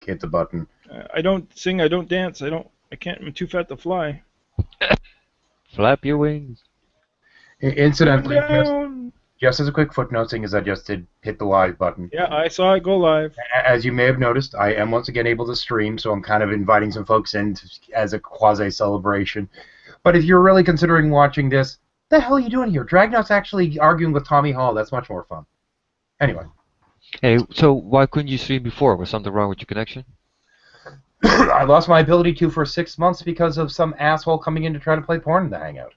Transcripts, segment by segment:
hit the button. I don't sing. I don't dance. I can't. I'm too fat to fly. Flap your wings. Incidentally, Down. just as a quick footnote, seeing as I just did hit the live button. Yeah, I saw it go live. As you may have noticed, I am once again able to stream, so I'm kind of inviting some folks in as a quasi-celebration. But if you're really considering watching this, the hell are you doing here? Dragnot's actually arguing with Tommy Hall. That's much more fun. Anyway. Hey, so why couldn't you stream before? Was something wrong with your connection? I lost my ability to for 6 months because of some asshole coming in to try to play porn in the Hangout.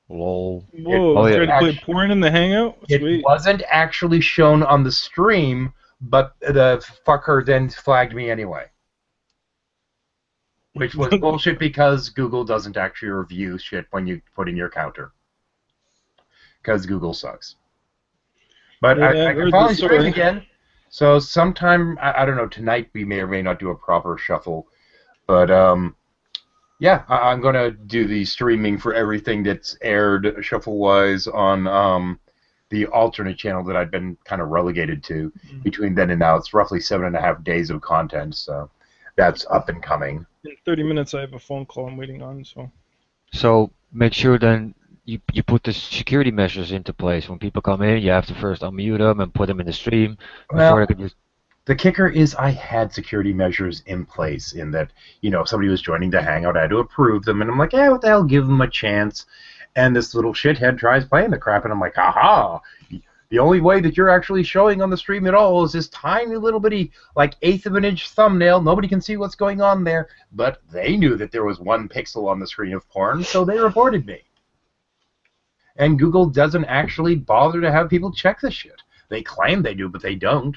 Lol. Whoa, Oh, yeah. trying to play porn in the Hangout? It Sweet. wasn't actually shown on the stream, but the fucker then flagged me anyway. Which was bullshit because Google doesn't actually review shit when you put in your counter. Because Google sucks. But Yeah, I heard can finally the stream story. again. So sometime, I don't know, tonight we may or may not do a proper shuffle. But, yeah, I'm going to do the streaming for everything that's aired shuffle-wise on the alternate channel that I've been kind of relegated to between then and now. It's roughly 7.5 days of content, so that's up and coming. In 30 minutes, I have a phone call I'm waiting on. So make sure then you put the security measures into place. When people come in, you have to first unmute them and put them in the stream before Well, they can just. the kicker is I had security measures in place in that, you know, if somebody was joining the Hangout, I had to approve them, and I'm like, yeah, what the hell, give them a chance. And this little shithead tries playing the crap, and I'm like, aha! The only way that you're actually showing on the stream at all is this tiny little bitty, like, eighth of an inch thumbnail. Nobody can see what's going on there. But they knew that there was 1 pixel on the screen of porn, so they reported me. And Google doesn't actually bother to have people check this shit. They claim they do, but they don't.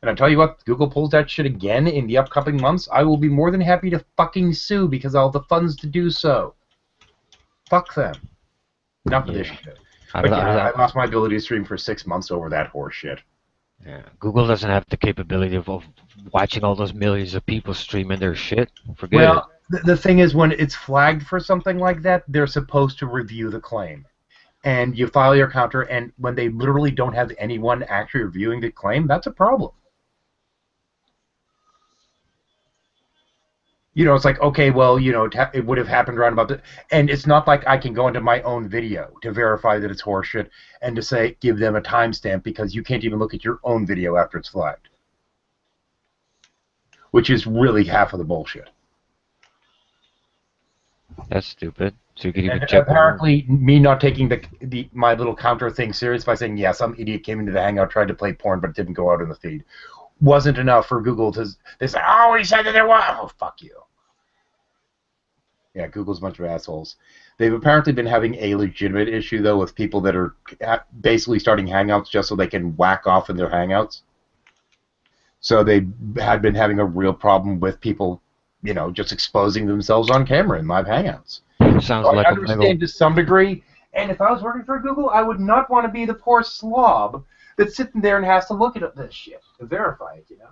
And I tell you what, Google pulls that shit again in the upcoming months, I will be more than happy to fucking sue because I'll have the funds to do so. Fuck them. Enough of this shit. But yeah, I lost my ability to stream for 6 months over that horse shit. Yeah, Google doesn't have the capability of watching all those millions of people streaming their shit. Forget it. Well, the thing is, when it's flagged for something like that, they're supposed to review the claim. And you file your counter, and when they literally don't have anyone actually reviewing the claim, that's a problem. You know, it's like, okay, well, you know, it would have happened around about the... And it's not like I can go into my own video to verify that it's horseshit and to say, give them a timestamp because you can't even look at your own video after it's flagged. Which is really half of the bullshit. That's stupid. So you could even And check. apparently, me not taking my little counter thing serious by saying, yeah, some idiot came into the Hangout, tried to play porn, but it didn't go out in the feed, wasn't enough for Google to... They say, oh, he said that there was... Oh, fuck you. Yeah, Google's a bunch of assholes. They've apparently been having a legitimate issue, though, with people that are basically starting Hangouts just so they can whack off in their Hangouts. So they had been having a real problem with people, you know, just exposing themselves on camera in live Hangouts. Sounds So like I a understand to some degree, and if I was working for Google, I would not want to be the poor slob that's sitting there and has to look at this shit to verify it, you know?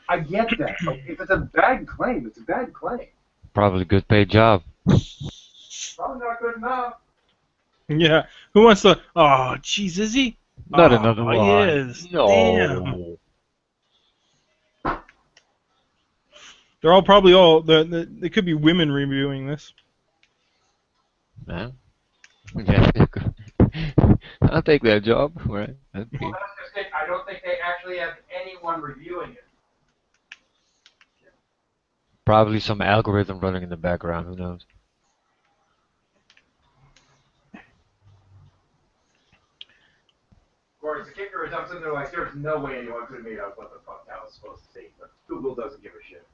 I get that. But if it's a bad claim, it's a bad claim. probably good paid job. Probably not good enough. Yeah. Who wants to... Oh, jeez, is he? Not another one. He is. No. Damn. They're all probably all... They could be women reviewing this. Man. Yeah. I'll take that job, right? That'd be... Well, that's just it. I don't think they actually have anyone reviewing it. Probably some algorithm running in the background. Who knows? Of course, the kicker is I'm sitting there like, there's no way anyone could have made out what the fuck that was supposed to be. But Google doesn't give a shit.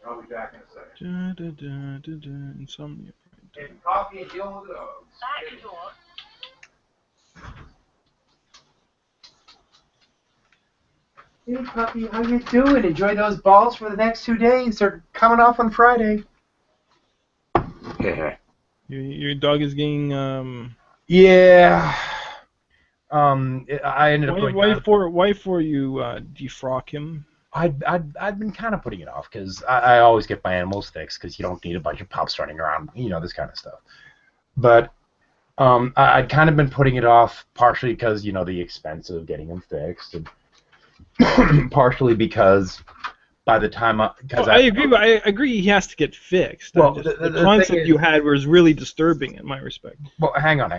I'll be back in a second. Insomnia. And coffee and dealing with the dogs. Hey, puppy, how you doing? Enjoy those balls for the next 2 days. They're coming off on Friday. Your dog is getting... Yeah. I ended up going Why for you defrock him? I'd been kind of putting it off because I always get my animals fixed because you don't need a bunch of pups running around, you know, this kind of stuff. But I'd kind of been putting it off partially because, you know, the expense of getting them fixed. And, partially because by the time because I agree, but I agree he has to get fixed. Well, The the concept thing is, you had was really disturbing in my respect. well, hang on.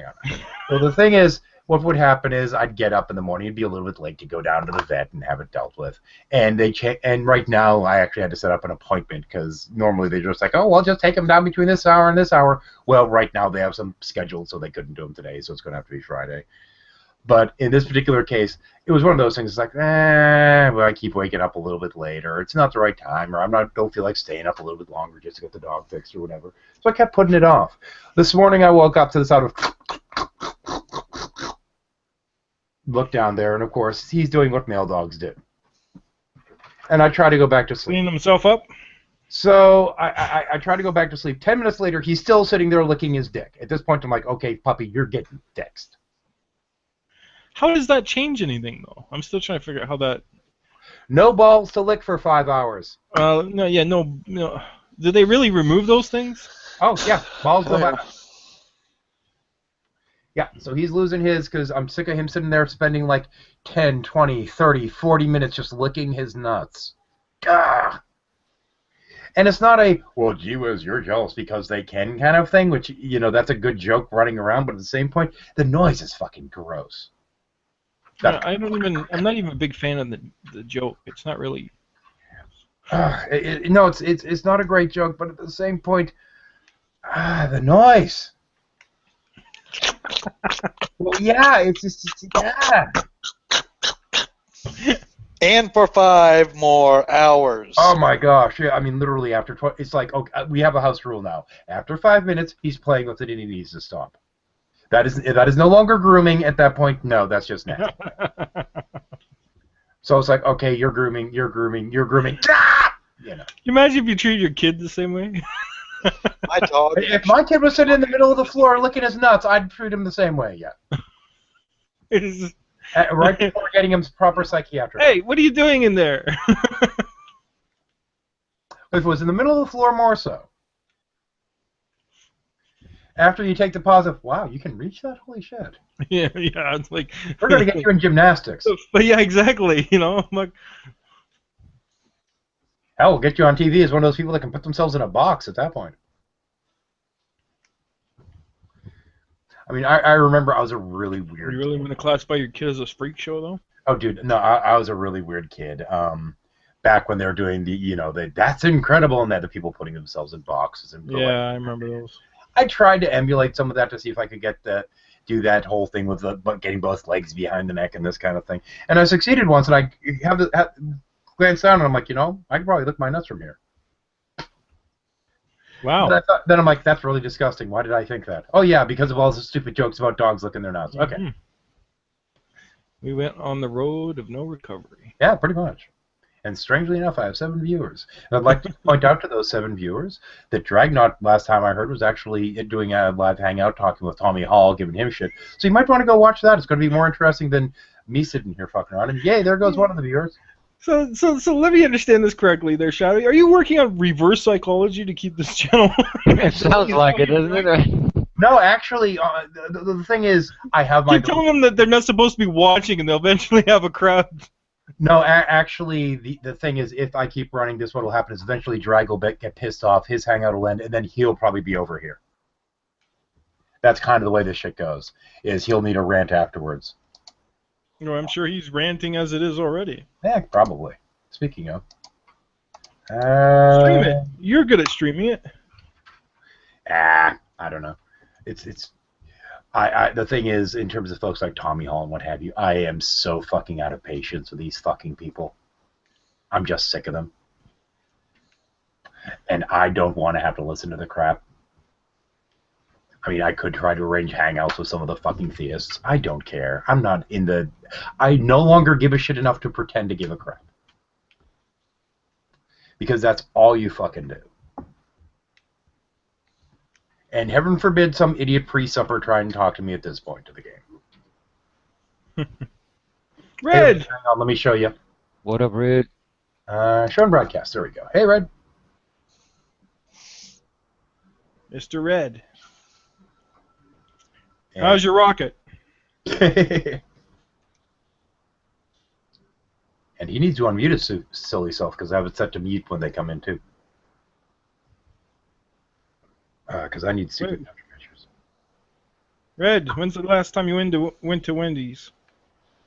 So the thing is, what would happen is I'd get up in the morning, it'd be a little bit late to go down to the vet and have it dealt with, and and right now I actually had to set up an appointment because normally they just like, oh, well, just take him down between this hour and this hour. Well, right now they have some scheduled, so they couldn't do them today, so it's going to have to be Friday. But in this particular case, it was one of those things. It's like, well, I keep waking up a little bit later. It's not the right time, or don't feel like staying up a little bit longer just to get the dog fixed or whatever. So I kept putting it off. This morning I woke up to the sound of look down there, and of course he's doing what male dogs do. And I try to go back to sleep. Cleaning himself up? So I try to go back to sleep. 10 minutes later, he's still sitting there licking his dick. At this point, I'm like, okay, puppy, you're getting fixed. How does that change anything, though? I'm still trying to figure out how that... No balls to lick for 5 hours. No. Did they really remove those things? Oh, yeah, balls go back. Yeah, so he's losing his because I'm sick of him sitting there spending like 10, 20, 30, 40 minutes just licking his nuts. Gah! And it's not a, well, gee whiz, you're jealous because they can kind of thing, which, that's a good joke running around, but at the same point, the noise is fucking gross. I'm not even a big fan of the joke. It's not really... No, it's not a great joke, but at the same point, the noise. Well, yeah, it's just, yeah. And for 5 more hours. Oh my gosh! Yeah, I mean, literally after 20, it's like, okay, we have a house rule now. After 5 minutes, he's playing with it and he needs to stop. That is no longer grooming at that point. No, that's just nasty. So it's like, okay, you're grooming. Ah! You imagine if you treated your kid the same way? My dog. If my kid was sitting in the middle of the floor licking his nuts, I'd treat him the same way. Yeah. Right before getting him proper psychiatric. Hey, what are you doing in there? If it was in the middle of the floor, more so. After you take the pause of, wow, you can reach that? Holy shit. Yeah, it's like... We're going to get you in gymnastics. But yeah, exactly, I'm like... Hell, we'll get you on TV as one of those people that can put themselves in a box at that point. I mean, I remember I was a really weird You really want to classify your kid as a freak show, though? Oh, dude, no, I was a really weird kid. Back when they were doing that's incredible, and they had the people putting themselves in boxes. And yeah, I remember those. I tried to emulate some of that to see if I could do that whole thing with getting both legs behind the neck and this kind of thing. And I succeeded once, and I glance down, and I'm like, I could probably lick my nuts from here. Wow. Then I'm like, that's really disgusting. Why did I think that? Oh, yeah, because of all the stupid jokes about dogs licking their nuts. Okay. Mm-hmm. We went on the road of no recovery. Yeah, pretty much. And strangely enough, I have 7 viewers. And I'd like to point out to those 7 viewers that Dragnot, last time I heard, was actually doing a live hangout talking with Tommy Hall, giving him shit. So you might want to go watch that. It's going to be more interesting than me sitting here fucking around. And yay, there goes one of the viewers. So let me understand this correctly there, Shadow. Are you working on reverse psychology to keep this channel? It sounds like it, doesn't it? No, actually, the thing is, I have my... You're telling them that they're not supposed to be watching and they'll eventually have a crowd. No, actually, the thing is, if I keep running this, what will happen is eventually Drag will get pissed off, his hangout will end, and then he'll probably be over here. That's kind of the way this shit goes, is he'll need a rant afterwards. I'm sure he's ranting as it is already. Yeah, probably. Speaking of. Stream it. You're good at streaming it. I don't know. The thing is, in terms of folks like Tommy Hall and what have you, I am so fucking out of patience with these fucking people. I'm just sick of them. And I don't want to have to listen to the crap. I mean, I could try to arrange hangouts with some of the fucking theists. I don't care. I'm not in the... I no longer give a shit enough to pretend to give a crap. Because that's all you fucking do. And heaven forbid some idiot pre-supper try and talk to me at this point of the game. Red! Hey, hang on, let me show you. What up, Red? Show and broadcast. There we go. Hey, Red. Mr. Red. And How's your rocket? And he needs to unmute his silly self because I have it set to mute when they come in too. Because I need stupid countermeasures. Red, when's the last time you went to Wendy's?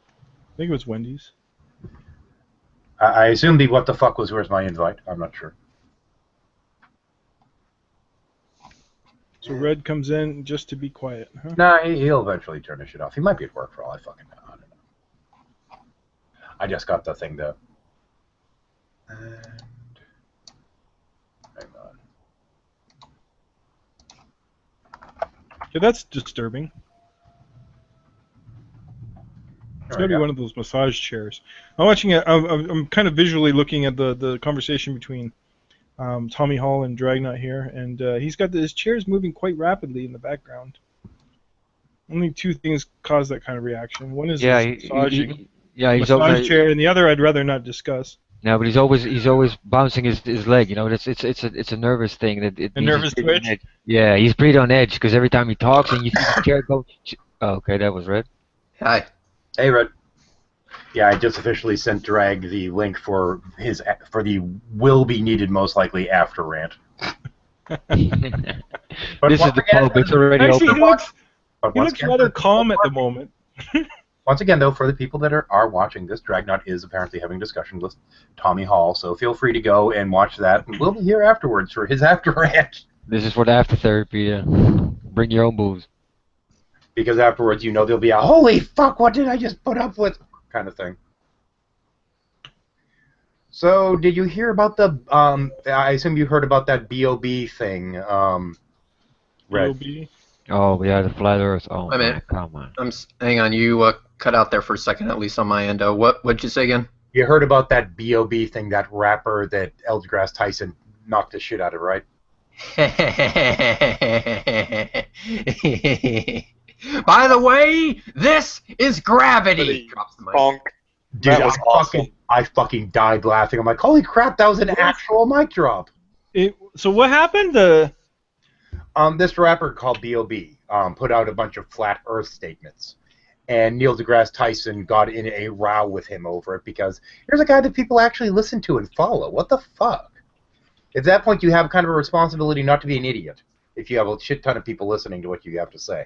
I think it was Wendy's. I assume the what the fuck was where's my invite. I'm not sure. So Red comes in just to be quiet, huh? Nah, he'll eventually turn his shit off. He might be at work for all I fucking know. I don't know. I just got the thing to... And... Hang on. Yeah, that's disturbing. It's gotta be one of those massage chairs. I'm watching it. I'm kind of visually looking at the conversation between Tommy Hall and Dragnot here, and he's got his chairs moving quite rapidly in the background. Only two things cause that kind of reaction. One is massaging. He's massage chair, and the other I'd rather not discuss. No, but he's always bouncing his leg. You know, it's a nervous thing. A nervous twitch. Yeah, he's pretty on edge because every time he talks and you see the chair go. Oh, okay, that was Red. Hi. Hey, Red. Yeah, I just officially sent Drag the link for the will be needed most likely after rant. This is the Pope. It's already Actually, open. He looks rather calm at the moment. Once again, though, for the people that are watching this, Dragnot is apparently having discussion with Tommy Hall, so feel free to go and watch that. And we'll be here afterwards for his after rant. This is for the after therapy. Bring your own booze. Because afterwards, you know, there'll be a holy fuck, what did I just put up with kind of thing. So, did you hear about the, I assume you heard about that B.O.B. thing, Red? B.O.B.? Oh, yeah, the flat earth. Oh, Wait a minute. Come on. Hang on, you cut out there for a second, at least on my end. What'd you say again? You heard about that B.O.B. thing, that rapper that Eldgrass Tyson knocked the shit out of, right? By the way, this is Gravity. Drops the mic. Bonk. Dude, That was awesome. I fucking died laughing. I'm like, holy crap, that was an actual mic drop. So what happened? This rapper called B.O.B. Put out a bunch of flat Earth statements, and Neil deGrasse Tyson got in a row with him over it because here's a guy that people actually listen to and follow. What the fuck? At that point, you have kind of a responsibility not to be an idiot if you have a shit ton of people listening to what you have to say.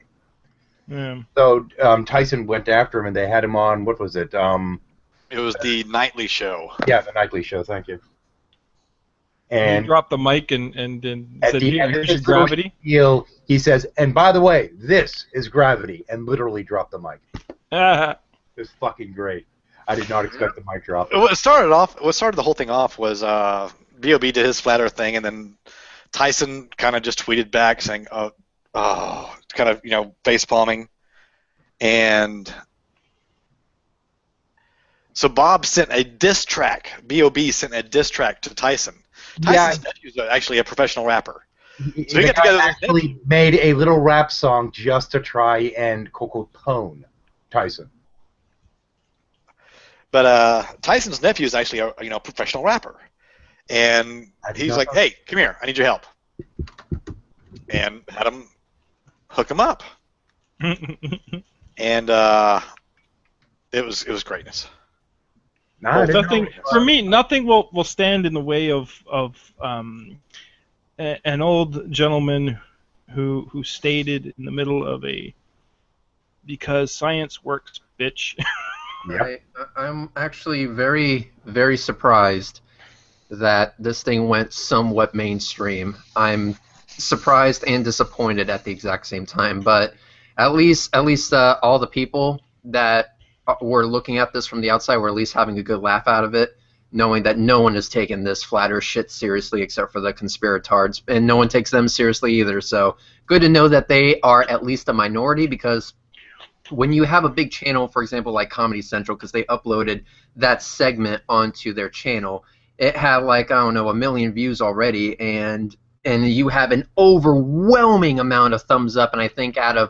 Yeah. So Tyson went after him, and they had him on, what was it? It was the nightly show. Yeah, the Nightly Show, thank you. And And he dropped the mic and said, here's your Gravity. He says, and by the way, this is Gravity, and literally dropped the mic. It was fucking great. I did not expect the mic drop. What started the whole thing off was B.O.B. did his flat Earth thing, and then Tyson kind of just tweeted back saying, kind of, face palming. And so Bob sent a diss track. B.O.B. sent a diss track to Tyson. Tyson's nephew is actually a professional rapper. So The guy actually made a little rap song just to try and tone Tyson. But Tyson's nephew is actually a professional rapper, and he's like, "Hey, come here, I need your help," and had him hook him up, and it was greatness. For me, nothing will stand in the way of an old gentleman who stated in the middle of because science works, bitch. Yep. I'm actually very, very surprised that this thing went somewhat mainstream. I'm surprised and disappointed at the exact same time, but at least all the people that were looking at this from the outside were at least having a good laugh out of it, knowing that no one has taken this flat Earth shit seriously except for the conspiratards, and no one takes them seriously either. So good to know that they are at least a minority, because when you have a big channel, for example, like Comedy Central, because they uploaded that segment onto their channel, it had like, I don't know, 1 million views already, and you have an overwhelming amount of thumbs up, and I think out of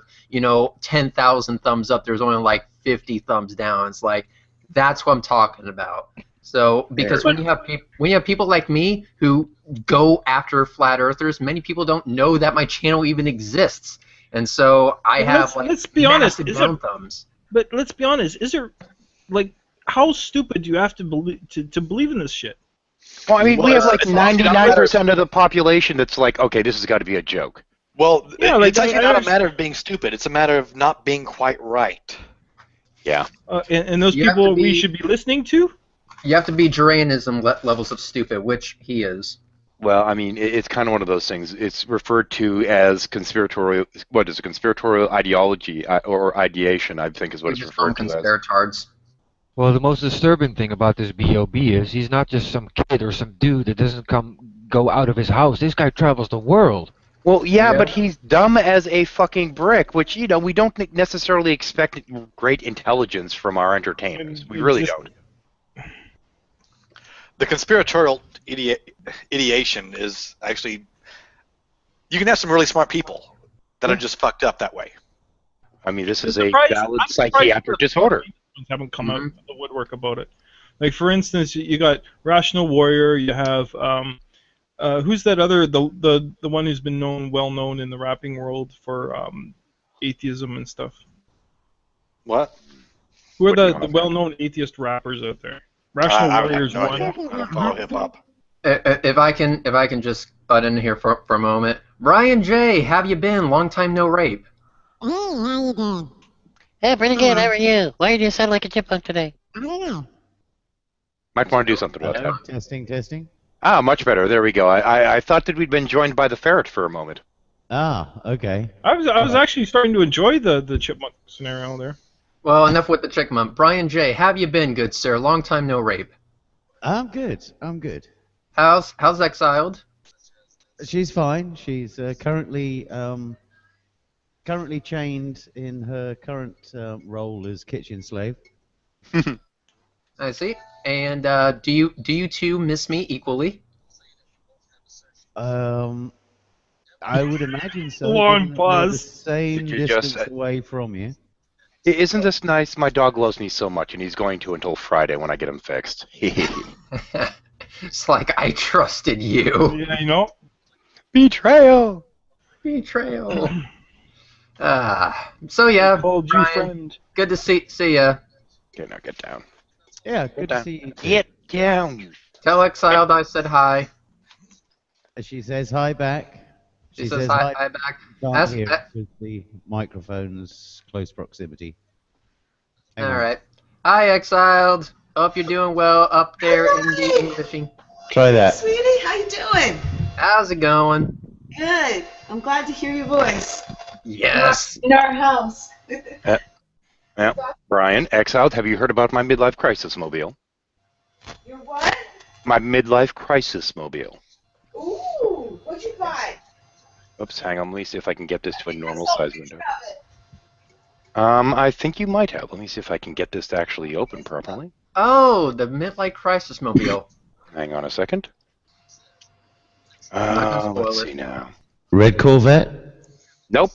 10,000 thumbs up, there's only like 50 thumbs down. It's like, that's what I'm talking about. So because when you have people like me who go after flat earthers, many people don't know that my channel even exists. And so I have let's be honest, thumbs. But let's be honest, is there, like, how stupid do you have to believe to believe in this shit? Well, I mean, we have like it's not a 99% of the population that's like, okay, this has got to be a joke. Well, Yeah, like, it's actually I not a understand. matter of being stupid. It's a matter of not being quite right. Yeah. And those You have people to we be- should be listening to? You have to be Juranism levels of stupid, which he is. Well, I mean, it's kind of one of those things. It's referred to as conspiratorial. What is it? Conspiratorial ideology or ideation? I think is what We it's just call them referred to as. conspiratards. Well, the most disturbing thing about this B.O.B. is he's not just some kid or some dude that doesn't go out of his house. This guy travels the world. Well, yeah, Yeah. but he's dumb as a fucking brick, which we don't necessarily expect great intelligence from our entertainers. We really don't. The conspiratorial ideation is actually, you can have some really smart people that are just fucked up that way. I mean, this is I'm a surprised- valid I'm surprised psychiatric that disorder. haven't come out of the woodwork about it. Like, for instance, you got Rational Warrior. You have who's that other the one who's been well known in the rapping world for atheism and stuff. What? Who are What do you the want? well-known atheist rappers out there? Rational I would Warrior's have no one. idea. I don't follow hip hop. If I can just butt in here for a moment. Brian J, have you been? Long time no rape. Hey, how you doing? Hey, pretty good. How are you? Why do you sound like a chipmunk today? I don't know. Might want to do something about that. Testing, testing. Ah, much better. There we go. I thought that we'd been joined by the ferret for a moment. Ah, okay. I was actually starting to enjoy the chipmunk scenario there. Well, enough with the chickmunk. Brian J, have you been, good sir? Long time no rape. I'm good. I'm good. How's Exiled? She's fine. She's currently chained in her current role as kitchen slave. I see. And do you two miss me equally? I would imagine so. Long given that we're pause. The same Did you just distance say- away from you. Isn't this nice? My dog loves me so much, and he's going to until Friday when I get him fixed. It's like I trusted you. Yeah, you know. Betrayal. Betrayal. So yeah, Called you Brian, friend. good to see ya. Okay, now get down. Yeah, good to down. see you. Get down, you. Tell Exiled I said hi. She says hi back. She says hi back. Can't Ask- hear it with the microphone's close proximity. Hang All on. right. Hi, Exiled. Hope you're doing well up there in the Englishing. Try that. Sweetie, how you doing? How's it going? Good. I'm glad to hear your voice. Yes. In our house. Yeah, Brian, exiled. Have you heard about my midlife crisis mobile? Your what? My midlife crisis mobile. Ooh, what'd you buy? Oops, hang on. Let me see if I can get this to a normal size window. Of it. I think you might have. Let me see if I can get this to actually open properly. Oh, the Midlife Crisis Mobile. Hang on a second. not gonna spoil Let's it. see now. Red Corvette. Nope.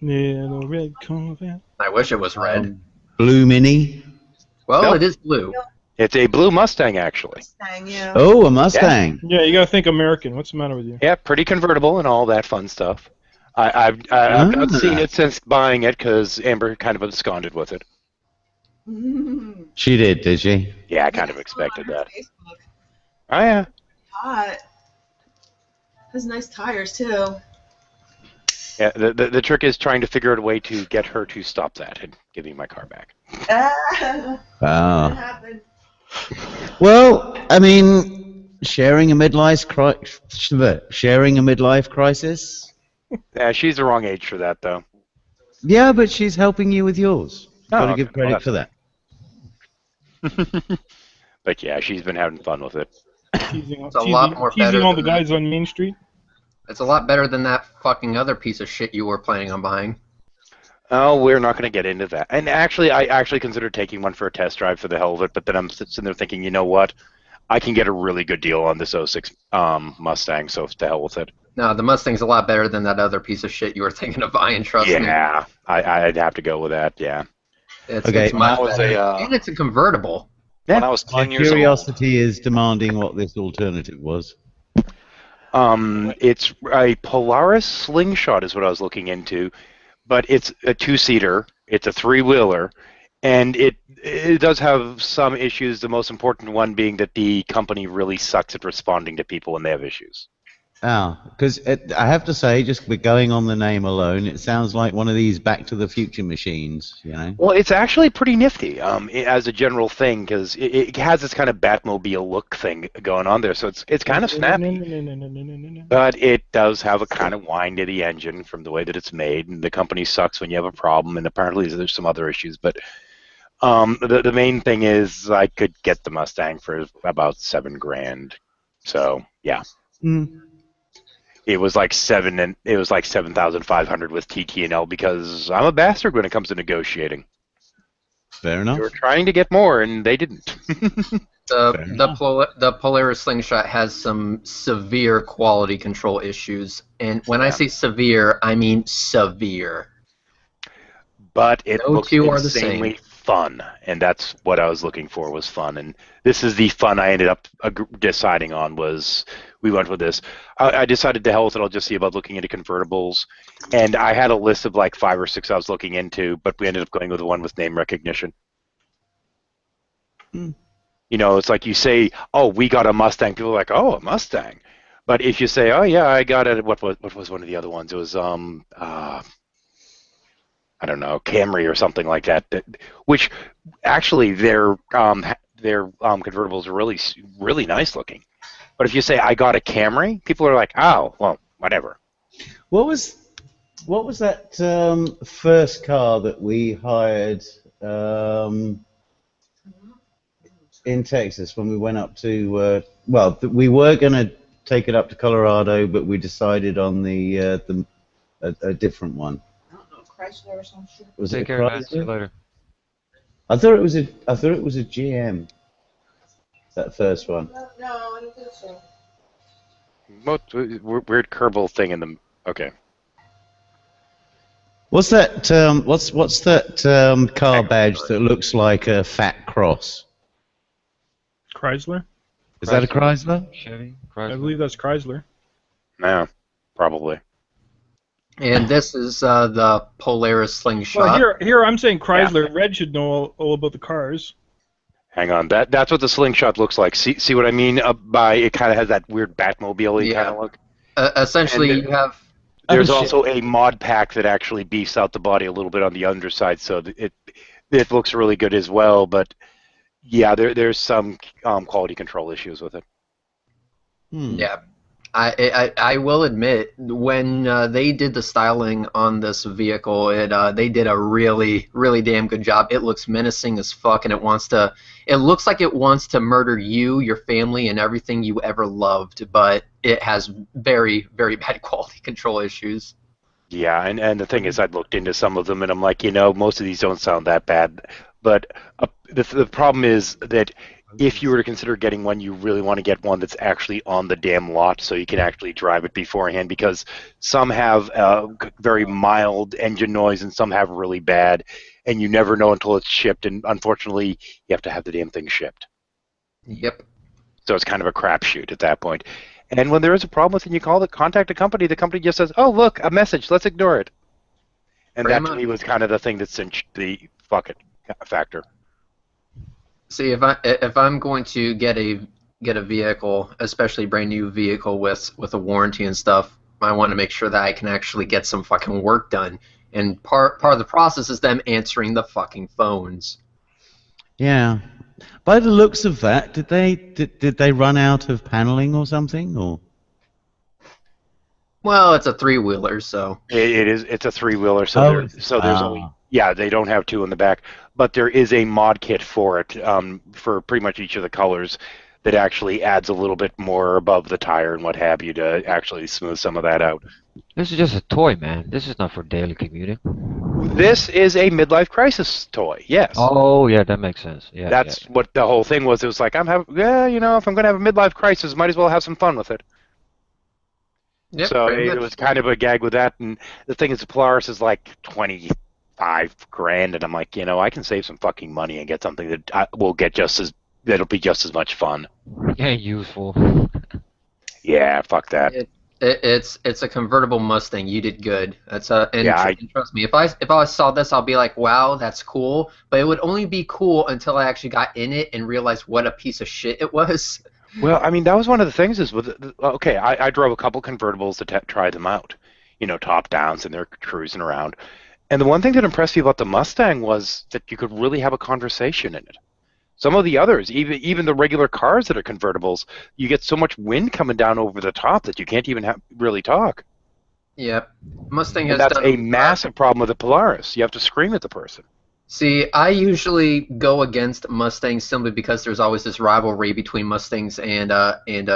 Yeah, the red Corvette. I wish it was red. Blue Mini. Well, Nope. it is blue. It's a blue Mustang, actually. Dang you. Oh, a Mustang. Yeah, you gotta think American. What's the matter with you? Yeah, pretty convertible and all that fun stuff. I've not seen it since buying it because Amber kind of absconded with it. Mm. She did she? Yeah, I kind of expected that. Facebook. Oh, yeah. Hot. Has nice tires too. Yeah, the trick is trying to figure out a way to get her to stop that and give me my car back. Ah, what Ah. happened? Well, I mean, sharing a midlife crisis. Yeah, she's the wrong age for that, though. Yeah, but she's helping you with yours. Oh, Gotta okay. give credit Well, for that. But yeah, she's been having fun with it. Teasing, It's a lot more teasing better all the than guys on Main Street. It's a lot better than that fucking other piece of shit you were planning on buying. Oh, we're not going to get into that. And actually, I actually considered taking one for a test drive for the hell of it, but then I'm sitting there thinking, you know what? I can get a really good deal on this 06 Mustang, so to hell with it. No, the Mustang's a lot better than that other piece of shit you were thinking of buying, trust me. Yeah, I'd have to go with that, yeah. It's, Okay, it's much that was better. a, And it's a convertible. When I was My 10 years old, curiosity is demanding what this alternative was. It's a Polaris Slingshot is what I was looking into, but it's a two-seater, it's a three-wheeler, And it does have some issues, the most important one being that the company really sucks at responding to people when they have issues. Oh, because I have to say, just with going on the name alone, it sounds like one of these Back to the Future machines, you know? Well, it's actually pretty nifty as a general thing, because it has this kind of Batmobile look thing going on there, so it's kind of snappy. But it does have a kind of whine to the engine from the way that it's made, and the company sucks when you have a problem, and apparently there's some other issues, but the main thing is I could get the Mustang for about $7,000. So yeah. Mm. It was like 7,500 with TT&L because I'm a bastard when it comes to negotiating. Fair enough. They were trying to get more and they didn't. The Polaris Slingshot has some severe quality control issues, and when I say severe, I mean severe. But it No looks two are the same. insanely fun, and that's what I was looking for, was fun. And this is the fun I ended up deciding on. Was we went with this. I decided to hell with it. I'll just see about looking into convertibles, and I had a list of like 5 or 6 I was looking into, but we ended up going with the one with name recognition. Hmm. You know, it's like you say, "Oh, we got a Mustang." People are like, "Oh, a Mustang," but if you say, "Oh yeah, I got it," what was one of the other ones? It was I don't know, Camry or something like that. Which actually their convertibles are really nice looking. But if you say I got a Camry, people are like, "Oh, well, whatever." What was that first car that we hired in Texas when we went up to? We were going to take it up to Colorado, but we decided on a different one. Chrysler or some shit. Was Take it a care, man. See you Chrysler? later. I thought it was a GM. That first one. No, I don't think so. What weird Kerbal thing in the okay. What's that? What's that car badge that looks like a fat cross? Chrysler? Is that a Chrysler? Chevy? I Chrysler? believe that's Chrysler. No, probably. And this is the Polaris Slingshot. Well, here I'm saying Chrysler. Red should know all about the cars. Hang on, that's what the Slingshot looks like. See what I mean? By it kind of has that weird Batmobile-y kind of look. Essentially, you have. There's also a mod pack that actually beefs out the body a little bit on the underside, so it looks really good as well. But yeah, there's some quality control issues with it. Yeah, I will admit, when they did the styling on this vehicle, they did a really damn good job. It looks menacing as fuck, and it looks like it wants to murder you, your family, and everything you ever loved. But it has very bad quality control issues. Yeah, and the thing is, I'd looked into some of them, and I'm like, most of these don't sound that bad. But the problem is that if you were to consider getting one, you really want to get one that's actually on the damn lot so you can actually drive it beforehand, because some have very mild engine noise and some have really bad, and you never know until it's shipped, and unfortunately, you have to have the damn thing shipped. Yep. So it's kind of a crapshoot at that point. And when there is a problem with it and you contact the company just says, "Oh, look, a message, let's ignore it." And that to me was kind of the thing that cinched the fuck it factor. See, if I'm going to get a vehicle, especially a brand new vehicle with a warranty and stuff, I want to make sure that I can actually get some fucking work done. And part of the process is them answering the fucking phones. Yeah. By the looks of that, did they run out of paneling or something, or? Well, it's a 3-wheeler, so. It's a 3-wheeler, so there's only. Yeah, they don't have 2 in the back, but there is a mod kit for it, for pretty much each of the colors, that actually adds a little bit more above the tire and what have you to actually smooth some of that out. This is just a toy, man. This is not for daily commuting. This is a midlife crisis toy, yes. Oh, yeah, that makes sense. Yeah, that's what the whole thing was. It was like, if I'm going to have a midlife crisis, might as well have some fun with it. Yep, so it was kind of a gag with that, and the thing is, the Polaris is like $25,000, and I'm like, I can save some fucking money and get something that will get that'll be just as much fun. Yeah, useful. Yeah, fuck that. It's a convertible Mustang. You did good. That's and Yeah, and trust me, if I saw this, I'll be like, wow, that's cool. But it would only be cool until I actually got in it and realized what a piece of shit it was. Well, I mean, that was one of the things is okay, I drove a couple convertibles to try them out, top downs, and they're cruising around. And the one thing that impressed me about the Mustang was that you could really have a conversation in it. Some of the others, even the regular cars that are convertibles, you get so much wind coming down over the top that you can't even really talk. Yep. Mustang has And that's done a massive problem with the Polaris. You have to scream at the person. See, I usually go against Mustangs simply because there's always this rivalry between Mustangs and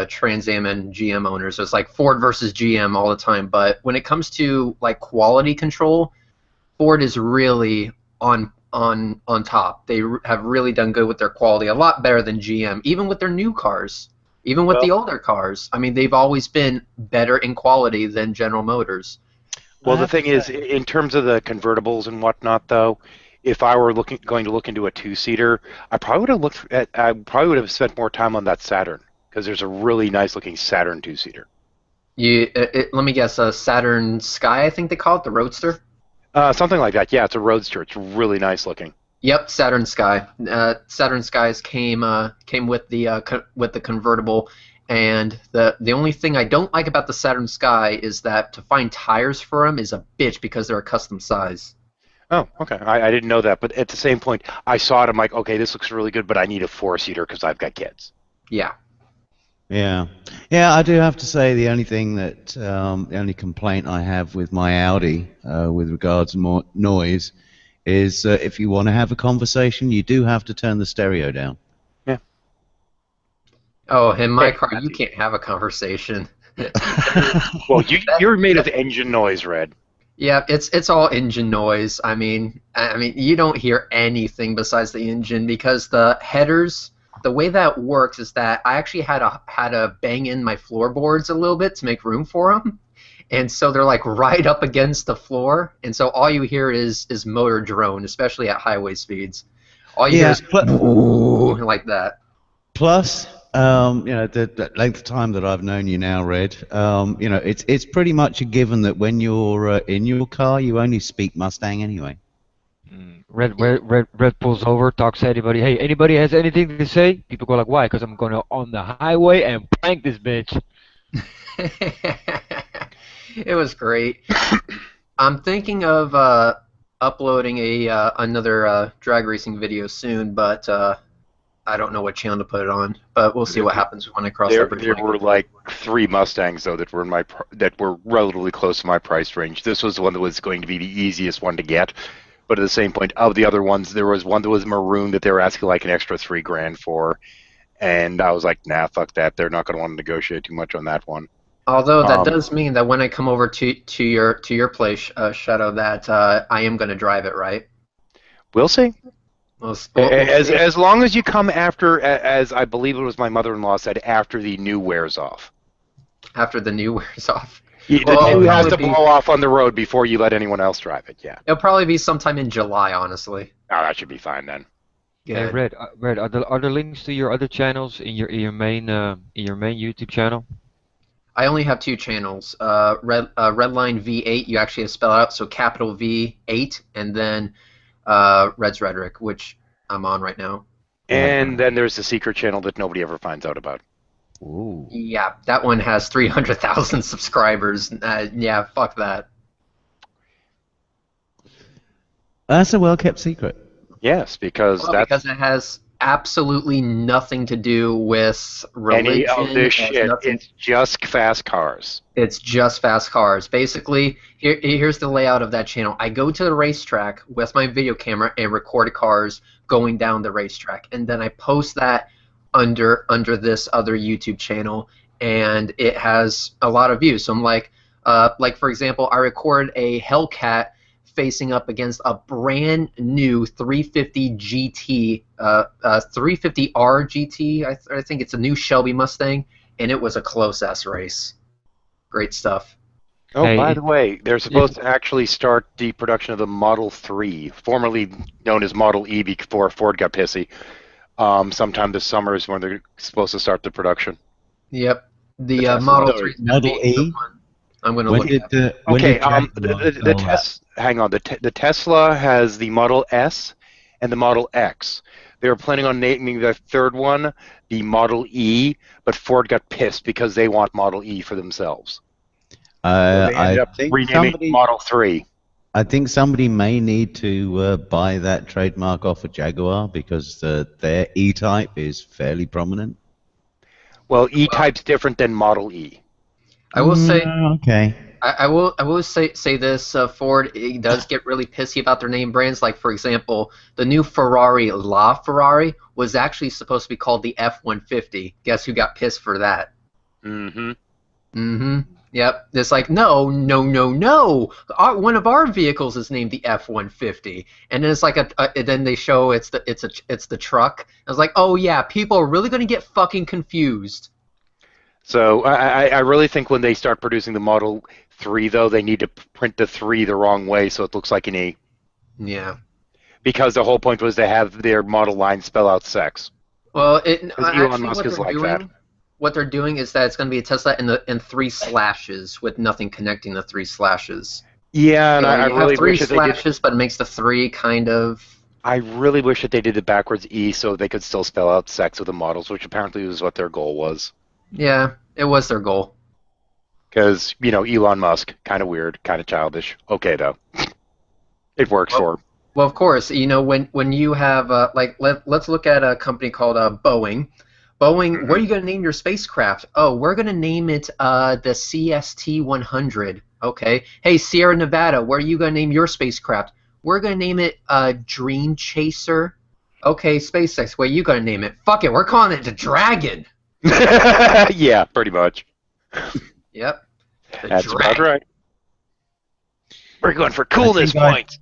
Trans Am and GM owners. So it's like Ford versus GM all the time. But when it comes to like quality control, Ford is really on top. They have really done good with their quality, a lot better than GM, even with their new cars, even with the older cars. I mean, they've always been better in quality than General Motors. Well, the thing is, in terms of the convertibles and whatnot, though, if I were going to look into a two-seater, I probably would have spent more time on that Saturn, because there's a really nice-looking Saturn two-seater. Let me guess, Saturn Sky, I think they call it, the Roadster. Something like that. Yeah, it's a Roadster. It's really nice looking. Yep, Saturn Sky. Saturn Skies came with the convertible, and the only thing I don't like about the Saturn Sky is that to find tires for them is a bitch because they're a custom size. Oh, okay. I didn't know that, but at the same point, I saw it. I'm like, okay, this looks really good, but I need a four-seater because I've got kids. Yeah. Yeah, I do have to say the only thing that the only complaint I have with my Audi with regards to noise is if you want to have a conversation, you do have to turn the stereo down. Yeah. Oh, in my car, you can't have a conversation. Well, you're made of engine noise, Red. Yeah, it's all engine noise. I mean, you don't hear anything besides the engine because the headers. The way that works is that I actually had to bang in my floorboards a little bit to make room for them, and so they're like right up against the floor, and so all you hear is motor drone, especially at highway speeds. All you hear is like that. Plus, the length of time that I've known you now, Red, it's pretty much a given that when you're in your car, you only speak Mustang anyway. Red pulls over, talks to anybody. Hey, anybody has anything to say? People go like, why? Because I'm going on the highway and prank this bitch. It was great. I'm thinking of uploading another drag racing video soon, but I don't know what channel to put it on. But we'll see what happens when I cross that bridge. There were like 3 Mustangs though that were relatively close to my price range. This was the one that was going to be the easiest one to get. But at the same point, of the other ones, there was one that was maroon that they were asking like an extra $3,000 for, and I was like, nah, fuck that. They're not going to want to negotiate too much on that one. Although that does mean that when I come over to your place, Shadow, that I am going to drive it, right? We'll see. We'll as long as you come after, as I believe it was my mother-in-law said, after the new wears off. After the new wears off. The new has to blow off on the road before you let anyone else drive it. Yeah. It'll probably be sometime in July, honestly. Oh, that should be fine then. Yeah, Red, are there links to your other channels in your main YouTube channel? I only have 2 channels. Redline V8, you actually have to spell it out, so capital V8, and then Red's Rhetoric, which I'm on right now. And then there's the secret channel that nobody ever finds out about. Ooh. Yeah, that one has 300,000 subscribers. Yeah, fuck that. That's a well-kept secret. Yes, because because it has absolutely nothing to do with religion. Any of this shit. It's just fast cars. It's just fast cars. Basically, here's the layout of that channel. I go to the racetrack with my video camera and record cars going down the racetrack, and then I post that under this other YouTube channel, and it has a lot of views. So I'm like for example, I recorded a Hellcat facing up against a brand new 350 GT, 350R GT. I think it's a new Shelby Mustang, and it was a close-ass race. Great stuff. Oh, hey, by the way, they're supposed to actually start the production of the Model 3, formerly known as Model E before Ford got pissy. Sometime this summer is when they're supposed to start the production. Yep. The Model 3 Model E? I'm going to When look did at the when Okay, did Jaguar sell that? Hang on. The Tesla has the Model S and the Model X. They were planning on naming the third one the Model E, but Ford got pissed because they want Model E for themselves. So they ended I up think renaming somebody. Model 3. I think somebody may need to buy that trademark off of Jaguar because their E-Type is fairly prominent. Well, E-Type's different than Model E. I will say, Okay. I will say this: Ford it does get really pissy about their name brands. Like for example, the new Ferrari LaFerrari was actually supposed to be called the F-150. Guess who got pissed for that? Mm-hmm. Mm-hmm. Yep. It's like no. One of our vehicles is named the F-150, and then it's like then they show it's the truck. I was like, oh yeah, people are really gonna get fucking confused. So I really think when they start producing the Model 3, though, they need to print the 3 the wrong way so it looks like an E. Yeah. Because the whole point was to have their model line spell out sex. Well, Elon Musk is like that. What they're doing is that it's going to be a Tesla in 3 slashes with nothing connecting the 3 slashes. Yeah, and So I you really have 3 wish that they did. slashes, but it makes the 3 kind of. I really wish that they did the backwards E so they could still spell out sex with the models, which apparently was what their goal was. Yeah, it was their goal. Because, Elon Musk, kind of weird, kind of childish. Okay, though. It works for him. Well, of course, when you have let's look at a company called Boeing. Boeing, what are you going to name your spacecraft? Oh, we're going to name it the CST-100. Okay. Hey, Sierra Nevada, what are you going to name your spacecraft? We're going to name it Dream Chaser. Okay, SpaceX, what are you going to name it? Fuck it, we're calling it the Dragon. Yeah, pretty much. Yep. That's about right. We're going for coolness points.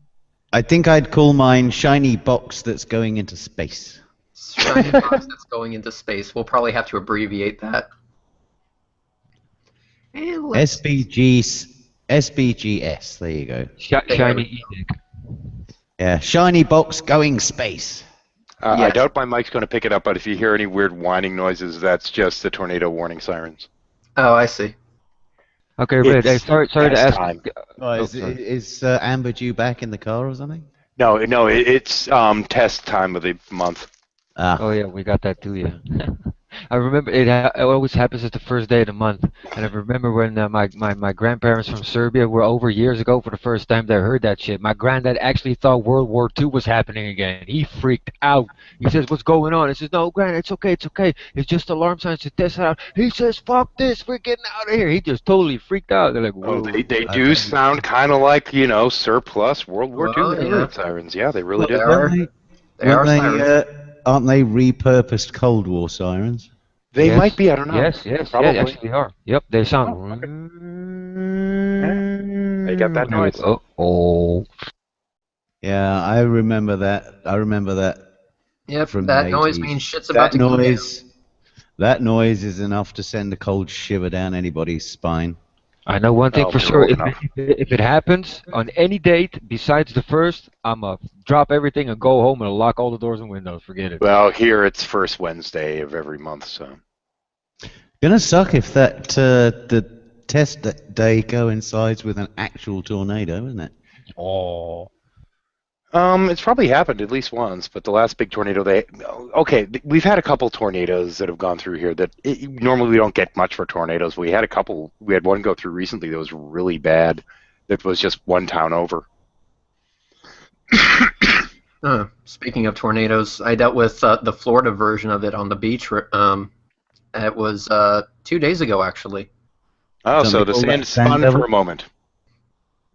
I think I'd call mine Shiny Box That's Going Into Space. Shiny box that's going into space. We'll probably have to abbreviate that. SBGS. There you go. Shiny E-Dick. Yeah, Shiny Box Going Space. I Yes. doubt my mic's going to pick it up, but if you hear any weird whining noises, that's just the tornado warning sirens. Oh, I see. Okay, Red. Hey, It's sorry to test ask. time. Is Amber due back in the car or something? No, it's test time of the month. Oh yeah, we got that too. Yeah. I remember it always happens at the first day of the month, and I remember when my grandparents from Serbia were over years ago for the first time they heard that shit. My granddad actually thought World War II was happening again. He freaked out. He says, "What's going on?" I says, "No, Grand, it's okay. It's just alarm signs to test it out." He says, "Fuck this, we're getting out of here." He just totally freaked out. They're like, "Whoa." Oh, they do sound kind of like, surplus World War Well, II yeah. sirens. Yeah, they really Well, do. They are Aren't sirens. aren't they repurposed Cold War sirens? They Yes. might be, I don't know. Yes, Probably. yeah, actually they are. Yep, they sound. They got that noise. Oh. Yeah, I remember that. Yep, From that the noise 80s. means shit's about That to go down. that noise is enough to send a cold shiver down anybody's spine. I know one thing Oh, for they're sure. old If enough. it happens on any date besides the first, I'ma drop everything and go home and lock all the doors and windows. Forget it. Well, here it's first Wednesday of every month, so. Gonna suck if that the test day coincides with an actual tornado, isn't it? Oh. It's probably happened at least once, but the last big tornado we've had a couple tornadoes that have gone through here that normally we don't get much for tornadoes. We had one go through recently that was really bad. That was just one town over. Speaking of tornadoes, I dealt with the Florida version of it on the beach. It was 2 days ago, actually. Oh, so Somebody the call sand that spun sand for devil? a moment.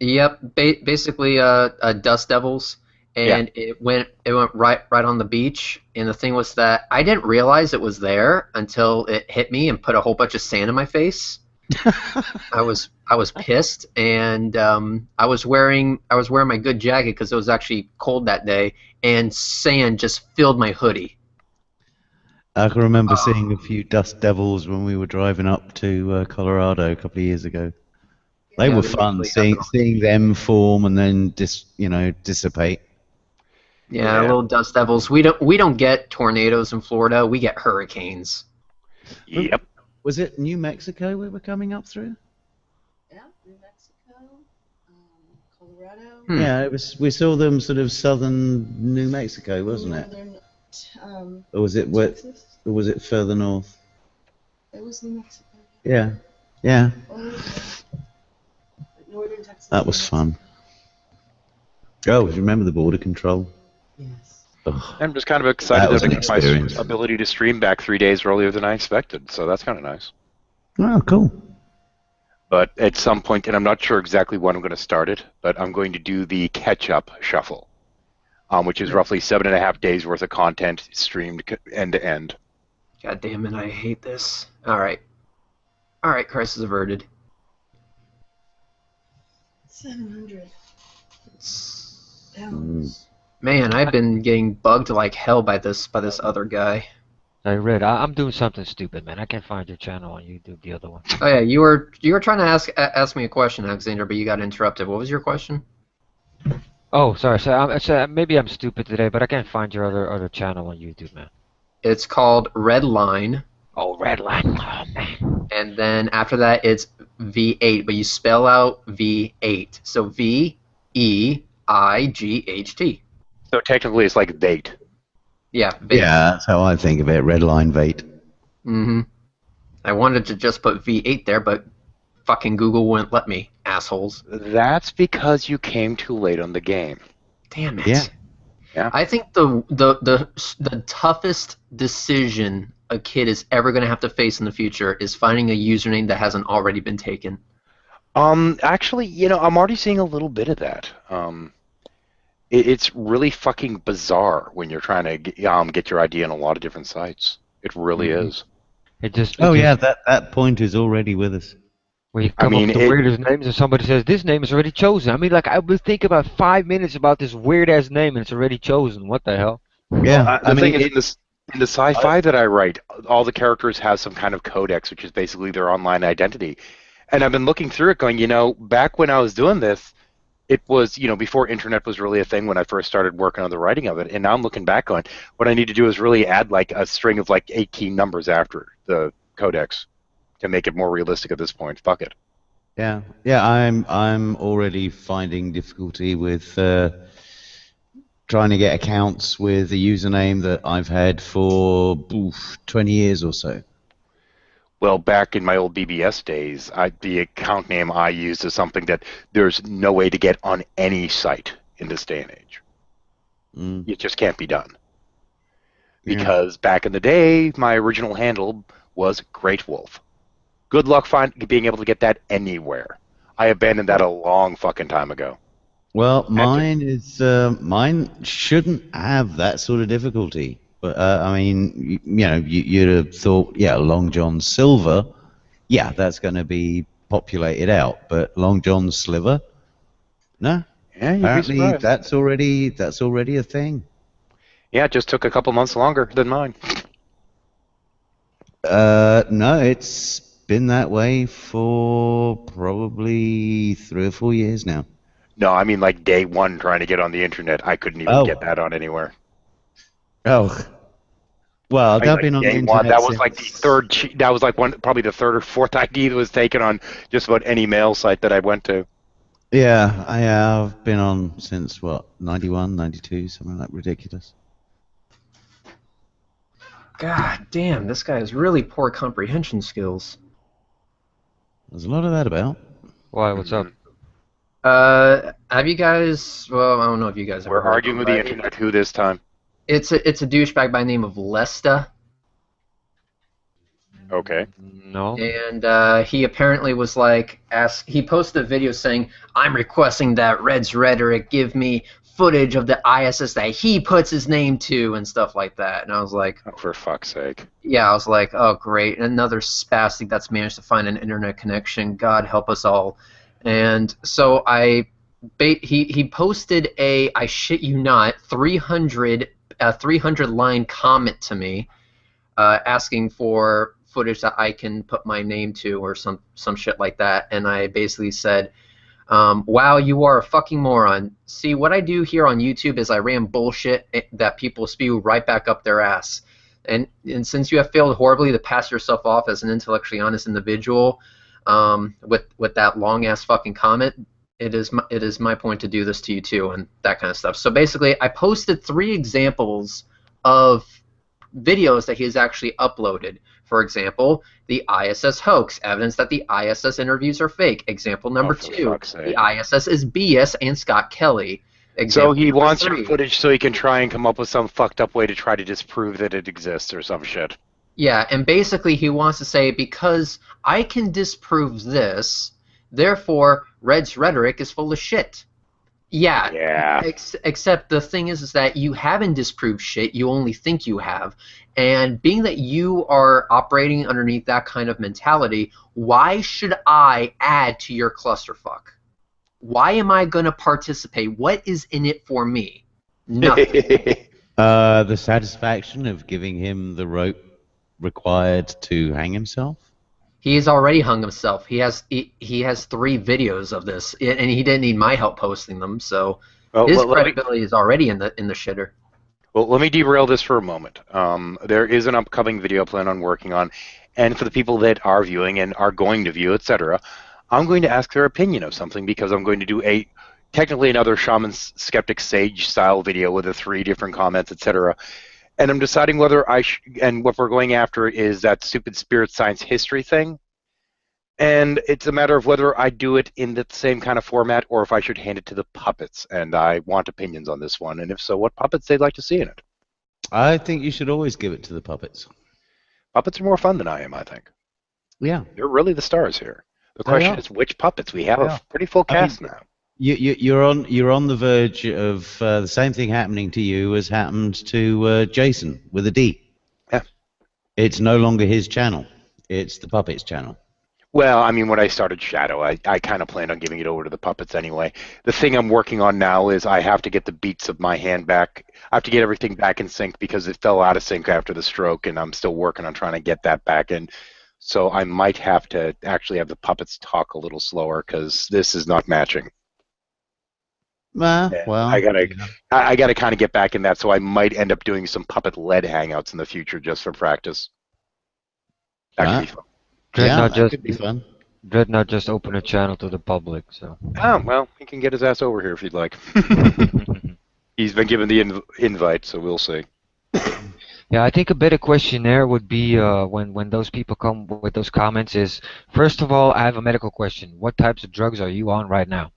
Yep, basically dust devils, and it went right on the beach. And the thing was that I didn't realize it was there until it hit me and put a whole bunch of sand in my face. I was pissed, and I was wearing my good jacket because it was actually cold that day, and sand just filled my hoodie. I can remember seeing a few dust devils when we were driving up to Colorado a couple of years ago. They Yeah, were they fun usually seeing them form and then dissipate. Yeah, little dust devils. We don't get tornadoes in Florida. We get hurricanes. Yep. Was it New Mexico we were coming up through? Colorado. Yeah, it was. We saw them sort of southern New Mexico, wasn't it? Northern, Or was it what? Texas. Or was it further north? It was New Mexico. Yeah, yeah. Northern Texas. That was fun. Oh, remember the border control? Yes. Ugh. I'm just kind of excited That was that I an got my experience. ability to stream back 3 days earlier than I expected, so that's kind of nice. Oh, cool. But at some point, and I'm not sure exactly when I'm going to start it, but I'm going to do the catch-up shuffle, which is roughly 7.5 days worth of content streamed end to end. God damn it, I hate this. Alright. Alright, crisis averted. 700 It's- pounds. Man, I've been getting bugged like hell by this other guy. Hey, Red, I'm doing something stupid, man. I can't find your channel on YouTube, the other one. Oh yeah, you were trying to ask me a question, Alexander, but you got interrupted. What was your question? Oh, sorry. So maybe I'm stupid today, but I can't find your other channel on YouTube, man. It's called Redline, Oh, Redline. Oh, man. and then after that it's V8, but you spell out V8. So VEIGHT. So technically, it's like bait. Yeah, V8. Yeah, that's how I think of it. Red line Vate. Mm-hmm. I wanted to just put V8 there, but fucking Google wouldn't let me, assholes. That's because you came too late on the game. Damn it. Yeah. Yeah. I think the toughest decision a kid is ever going to have to face in the future is finding a username that hasn't already been taken. Actually, I'm already seeing a little bit of that. It's really fucking bizarre when you're trying to get your ID on a lot of different sites. It really is. Oh yeah, that point is already with us. Where you come up with the weirdest names and somebody says, this name is already chosen. I mean, like, I would think about 5 minutes about this weird-ass name and it's already chosen. What the hell? Yeah, The thing is, in the sci-fi that I write, all the characters have some kind of codex, which is basically their online identity. And I've been looking through it going, back when I was doing this, it was, before internet was really a thing when I first started working on the writing of it. And now I'm looking back on what I need to do is really add like a string of like 18 numbers after the codex to make it more realistic at this point. Fuck it. Yeah, I'm already finding difficulty with trying to get accounts with a username that I've had for 20 years or so. Well, back in my old BBS days, the account name I used is something that there's no way to get on any site in this day and age. It just can't be done. Because back in the day, my original handle was Great Wolf. Good luck being able to get that anywhere. I abandoned that a long fucking time ago. Well, mine shouldn't have that sort of difficulty. But I mean, you'd have thought, Long John Silver, that's going to be populated out. But Long John Sliver, no. Yeah, you'd be apparently surprised. that's already a thing. Yeah, it just took a couple months longer than mine. No, it's been that way for probably 3 or 4 years now. No, I mean like day one trying to get on the internet. I couldn't even get that on anywhere. Oh, well, I've been on the internet. That was like the third. That was like probably the third or fourth ID that was taken on just about any mail site that I went to. Yeah, I've been on since 91, 92, something like ridiculous. God damn, this guy has really poor comprehension skills. There's a lot of that about. Why? What's up? Have you guys? Well, I don't know if you guys have. We're arguing with the internet. Who this time? It's a douchebag by the name of Lesta. Okay. No. And he apparently was like, he posted a video saying, "I'm requesting that Red's Rhetoric give me footage of the ISS that he puts his name to," and stuff like that. And I was like, oh, for fuck's sake. Yeah, I was like, oh great, another spastic that's managed to find an internet connection. God help us all. And so he posted a, I shit you not, 300 line comment to me, asking for footage that I can put my name to or some shit like that. And I basically said, wow, you are a fucking moron. See, what I do here on YouTube is I ram bullshit that people spew right back up their ass. And since you have failed horribly to pass yourself off as an intellectually honest individual with that long-ass fucking comment, it is my point to do this to you too, and that kind of stuff. So basically, I posted 3 examples of videos that he has actually uploaded. For example, the ISS hoax, evidence that the ISS interviews are fake. Example number 2, the ISS is BS and Scott Kelly. So he wants 3. your footage so he can try and come up with some fucked up way to try to disprove that it exists or some shit. Yeah, and basically he wants to say, because I can disprove this, therefore Red's rhetoric is full of shit. Yeah. Except the thing is that you haven't disproved shit, you only think you have. And being that you are operating underneath that kind of mentality, why should I add to your clusterfuck? Why am I going to participate? What is in it for me? Nothing. The satisfaction of giving him the rope required to hang himself? He has already hung himself. He has 3 videos of this, and he didn't need my help posting them. So his credibility is already in the shitter. Well, let me derail this for a moment. There is an upcoming video I plan on working on, and for the people that are viewing and are going to view, etc., I'm going to ask their opinion of something because I'm going to do technically another Shaman Skeptic Sage style video with the 3 different comments, etc. And I'm deciding whether and what we're going after is that stupid spirit science history thing. And it's a matter of whether I do it in the same kind of format or if I should hand it to the puppets. And I want opinions on this one. And if so, what puppets they'd like to see in it. I think you should always give it to the puppets. Puppets are more fun than I am, I think. Yeah. They're really the stars here. The question is which puppets. We have a pretty full cast now. You're on the verge of the same thing happening to you as happened to Jason with a D. Yeah. It's no longer his channel. It's the puppets channel. Well, I mean, when I started Shadow, I kind of planned on giving it over to the puppets anyway. The thing I'm working on now is I have to get the beats of my hand back. I have to get everything back in sync because it fell out of sync after the stroke, and I'm still working on trying to get that back in. So I might have to actually have the puppets talk a little slower because this is not matching. Well, I gotta kind of get back in that, so I might end up doing some puppet-led hangouts in the future just for practice. That could be fun. That could be fun. Dreadnought just opened a channel to the public, so. Oh, well, he can get his ass over here if he'd like. He's been given the invite, so we'll see. Yeah, I think a better question there would be when those people come with those comments is, first of all, I have a medical question. What types of drugs are you on right now?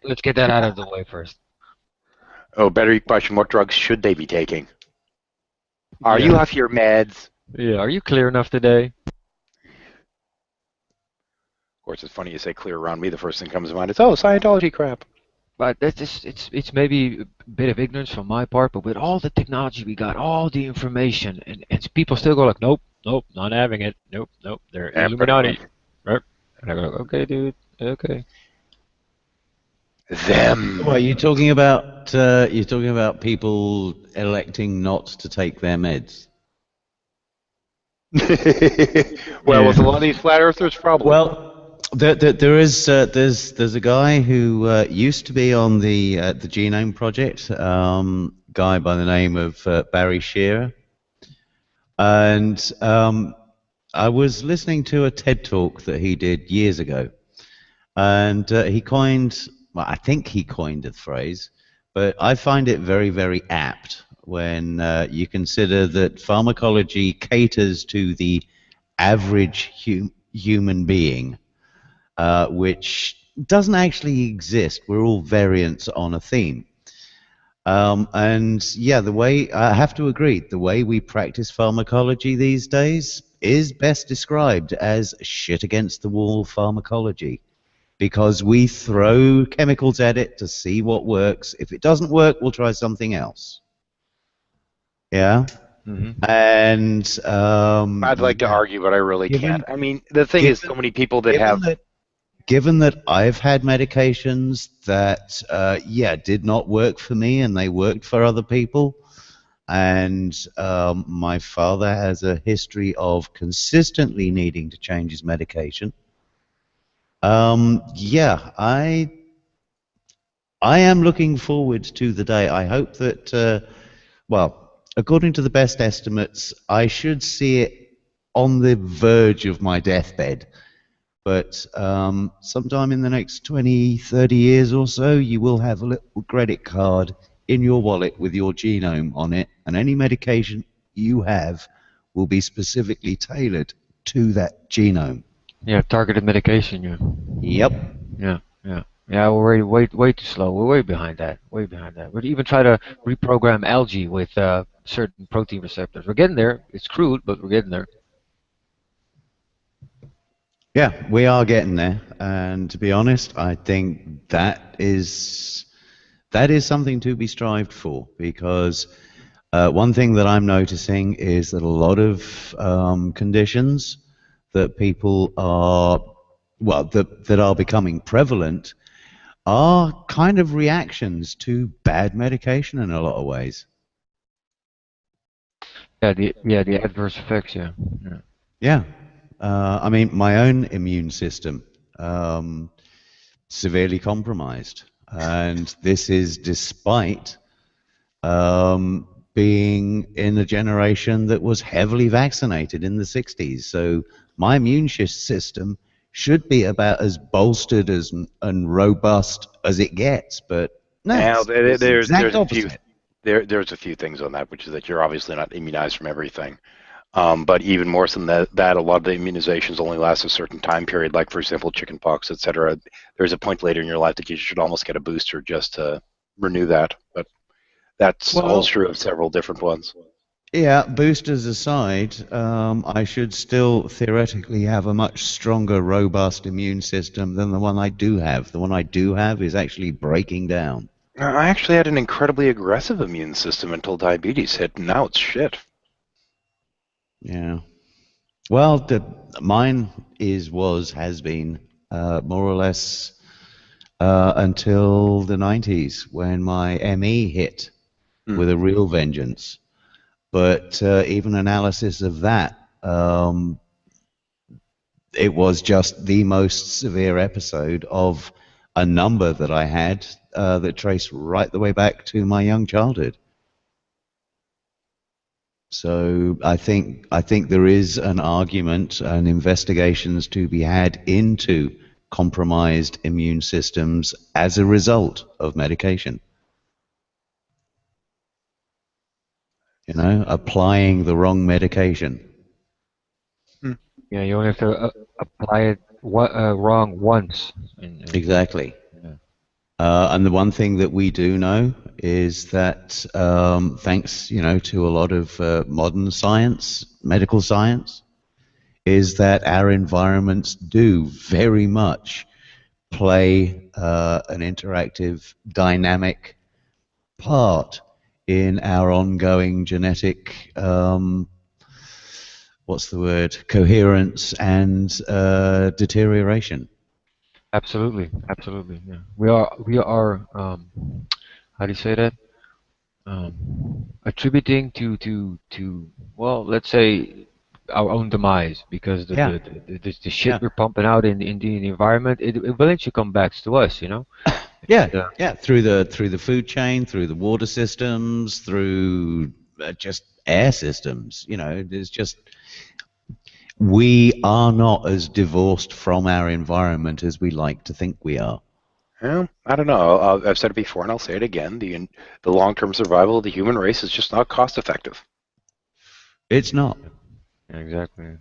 Let's get that out of the way first. Oh, better question, what drugs should they be taking? Are you off your meds? Yeah, are you clear enough today? Of course, it's funny you say clear around me. The first thing that comes to mind is, oh, Scientology crap. But it's maybe a bit of ignorance from my part, but with all the technology we got, all the information, and people still go like, nope, not having it. Nope, they're Illuminati. Right? And I go, okay, dude, okay. Them. Well, you're talking about people electing not to take their meds. Well, with a lot of these flat earthers, probably. Well, there's a guy who used to be on the Genome Project, guy by the name of Barry Shearer, and I was listening to a TED talk that he did years ago, and he coined. Well, I think he coined the phrase, but I find it very, very apt when you consider that pharmacology caters to the average human being, which doesn't actually exist. We're all variants on a theme. And yeah, the way, I have to agree, the way we practice pharmacology these days is best described as shit against the wall pharmacology. Because we throw chemicals at it to see what works. If it doesn't work, we'll try something else. Yeah? Mm-hmm. And I'd like to argue, but I really can't. I mean, the thing is, so many people that have... Given that I've had medications that, did not work for me and they worked for other people, and my father has a history of consistently needing to change his medication, I am looking forward to the day. I hope that, according to the best estimates, I should see it on the verge of my deathbed. but sometime in the next 20, 30 years or so, you will have a little credit card in your wallet with your genome on it, and any medication you have will be specifically tailored to that genome. Yeah, targeted medication. Yeah. Yep. Yeah, we're way too slow. We're way behind that. Way behind that. We'd even try to reprogram algae with certain protein receptors. We're getting there. It's crude, but we're getting there. Yeah, we are getting there, and to be honest, I think that is something to be strived for, because one thing that I'm noticing is that a lot of conditions that people are, well, that are becoming prevalent are kind of reactions to bad medication in a lot of ways. Yeah, the adverse effects. Yeah. Yeah. I mean, my own immune system severely compromised, and this is despite being in a generation that was heavily vaccinated in the 60s. So my immune system should be about as bolstered as and robust as it gets, but no, now, it's the there's exact a few opposite. there's a few things on that, which is that you're obviously not immunized from everything. But even more than that, a lot of the immunizations only last a certain time period, like, for example, chickenpox, etc. There's a point later in your life that you should almost get a booster just to renew that. But that's all true of several different ones. Yeah, boosters aside, I should still theoretically have a much stronger, robust immune system than the one I do have. The one I do have is actually breaking down. I actually had an incredibly aggressive immune system until diabetes hit, and now it's shit. Yeah. Well, mine has been more or less until the 90s when my ME hit with a real vengeance. But even analysis of that, it was just the most severe episode of a number that I had that traced right the way back to my young childhood. So I think there is an argument and investigations to be had into compromised immune systems as a result of medication. You know, applying the wrong medication. Yeah, you only have to apply it wrong once. Exactly. Yeah. And the one thing that we do know is that thanks, to a lot of modern science, medical science, is that our environments do very much play an interactive, dynamic part in our ongoing genetic, coherence and deterioration. Absolutely. Yeah. We are. How do you say that? Attributing to well, let's say our own demise, because the shit we're pumping out in the environment, it will eventually come back to us, Yeah, through the food chain, through the water systems, through just air systems. There's just, we are not as divorced from our environment as we like to think we are. Well, I don't know. I've said it before, and I'll say it again. The long-term survival of the human race is just not cost-effective. It's not. Yeah, exactly.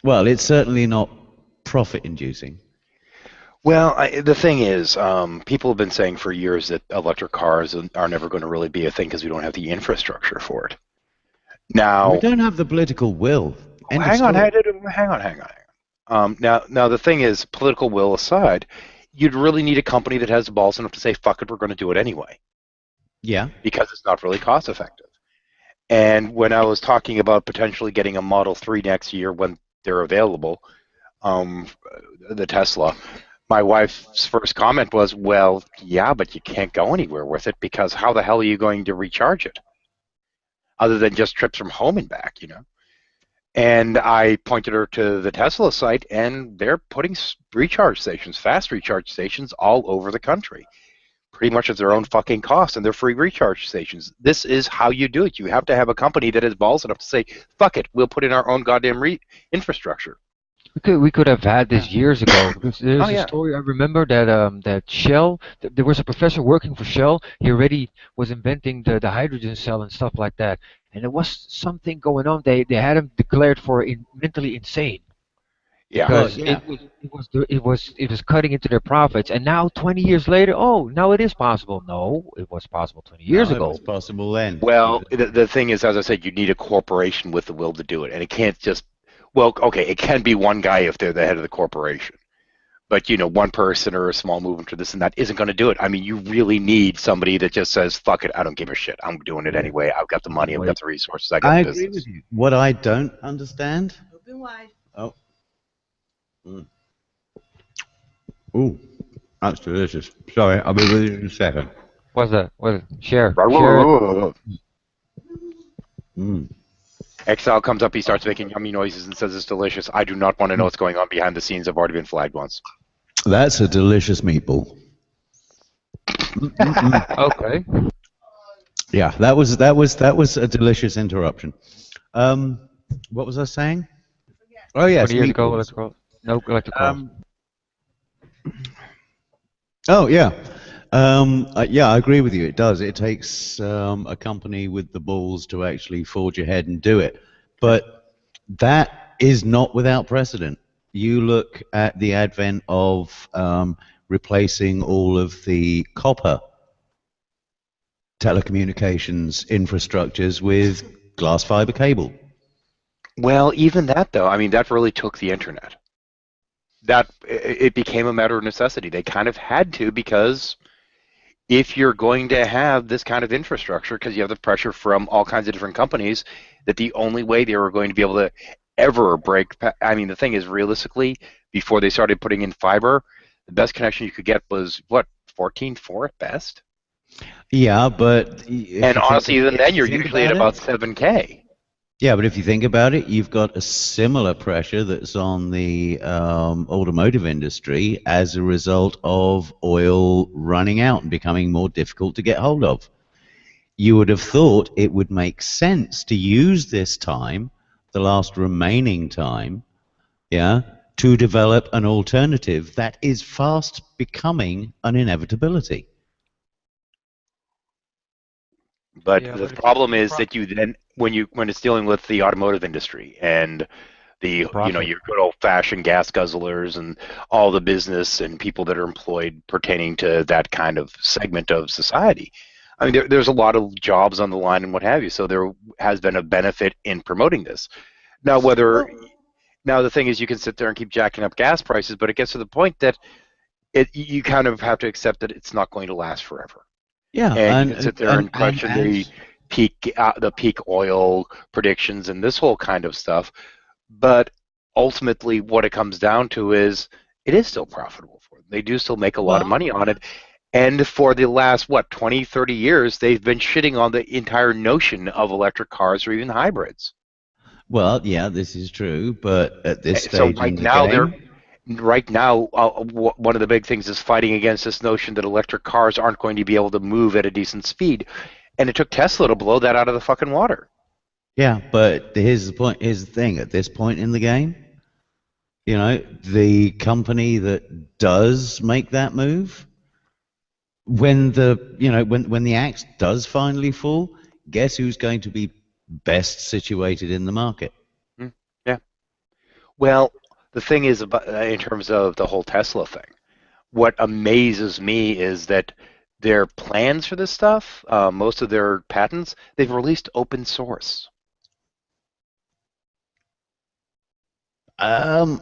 Well, it's certainly not profit-inducing. Well, the thing is, people have been saying for years that electric cars are never going to really be a thing because we don't have the infrastructure for it. Now, we don't have the political will. Hang on. Now the thing is, political will aside, you'd really need a company that has the balls enough to say, "Fuck it, we're going to do it anyway." Yeah. Because it's not really cost effective. And when I was talking about potentially getting a Model 3 next year when they're available, the Tesla, my wife's first comment was, "Well, yeah, but you can't go anywhere with it because how the hell are you going to recharge it? Other than just trips from home and back, And I pointed her to the Tesla site, and they're putting recharge stations, fast recharge stations, all over the country, pretty much at their own fucking cost, and they're free recharge stations. This is how you do it. You have to have a company that has balls enough to say, "Fuck it, we'll put in our own goddamn infrastructure." we could have had this years ago. Because there's Oh a yeah. story I remember that that Shell, there was a professor working for Shell. He already was inventing the hydrogen cell and stuff like that. And there was something going on. They had him declared for mentally insane Yeah. Well, because yeah. it was cutting into their profits. And now 20 years later, oh, now it is possible. No, it was possible 20 years No, it ago. was possible then. Well, the thing is, as I said, you need a corporation with the will to do it, and it can't just. Well, okay, it can be one guy if they're the head of the corporation, but one person or a small movement or this and that isn't going to do it. I mean, you really need somebody that just says, "Fuck it, I don't give a shit. I'm doing it anyway. I've got the money. I've got the resources. I got I the agree business." with you. What I don't understand. Open wide. Oh. Ooh, that's delicious. Sorry, I'll be with you in a second. What's that? Share. Exile comes up, he starts making yummy noises and says it's delicious. I do not want to know what's going on behind the scenes. I've already been flagged once. That's a delicious meatball. Okay. Yeah, that was a delicious interruption. What was I saying? Oh yes, 20 years ago, meatballs. let's go. No electric cars. Oh yeah, yeah, I agree with you. It does. It takes a company with the balls to actually forge ahead and do it. But that is not without precedent. You look at the advent of replacing all of the copper telecommunications infrastructures with glass fiber cable. Well, even that though, I mean, that really took the internet. That it became a matter of necessity. They kind of had to, because if you're going to have this kind of infrastructure, because you have the pressure from all kinds of different companies, that the only way they were going to be able to ever break. I mean, the thing is, realistically, before they started putting in fiber, the best connection you could get was what, 14.4 at best. Yeah, but And honestly, even then, you're usually at about 7K. Yeah, but if you think about it, you've got a similar pressure that's on the automotive industry as a result of oil running out and becoming more difficult to get hold of. You would have thought it would make sense to use this time, the last remaining time, yeah, to develop an alternative that is fast becoming an inevitability. But Yeah, the but problem is that you then, when it's dealing with the automotive industry and the profit. your good old fashioned gas guzzlers and all the business and people that are employed pertaining to that kind of segment of society. I mean, there's a lot of jobs on the line and what have you. So there has been a benefit in promoting this. Now, the thing is, you can sit there and keep jacking up gas prices, but it gets to the point that you kind of have to accept that it's not going to last forever. Yeah, And you can sit there and question the peak oil predictions and this whole kind of stuff. But ultimately, what it comes down to is it is still profitable for them. They do still make a lot of money on it. And for the last, 20, 30 years, they've been shitting on the entire notion of electric cars or even hybrids. Well, yeah, this is true, but at this So stage right in the now, game, one of the big things is fighting against this notion that electric cars aren't going to be able to move at a decent speed. And it took Tesla to blow that out of the fucking water. yeah, but here's the point. Here's the thing. At this point in the game, the company that does make that move, when the axe does finally fall, guess who's going to be best situated in the market? Yeah. Well, the thing is, about in terms of the whole Tesla thing, what amazes me is that their plans for this stuff, most of their patents, they've released open source. I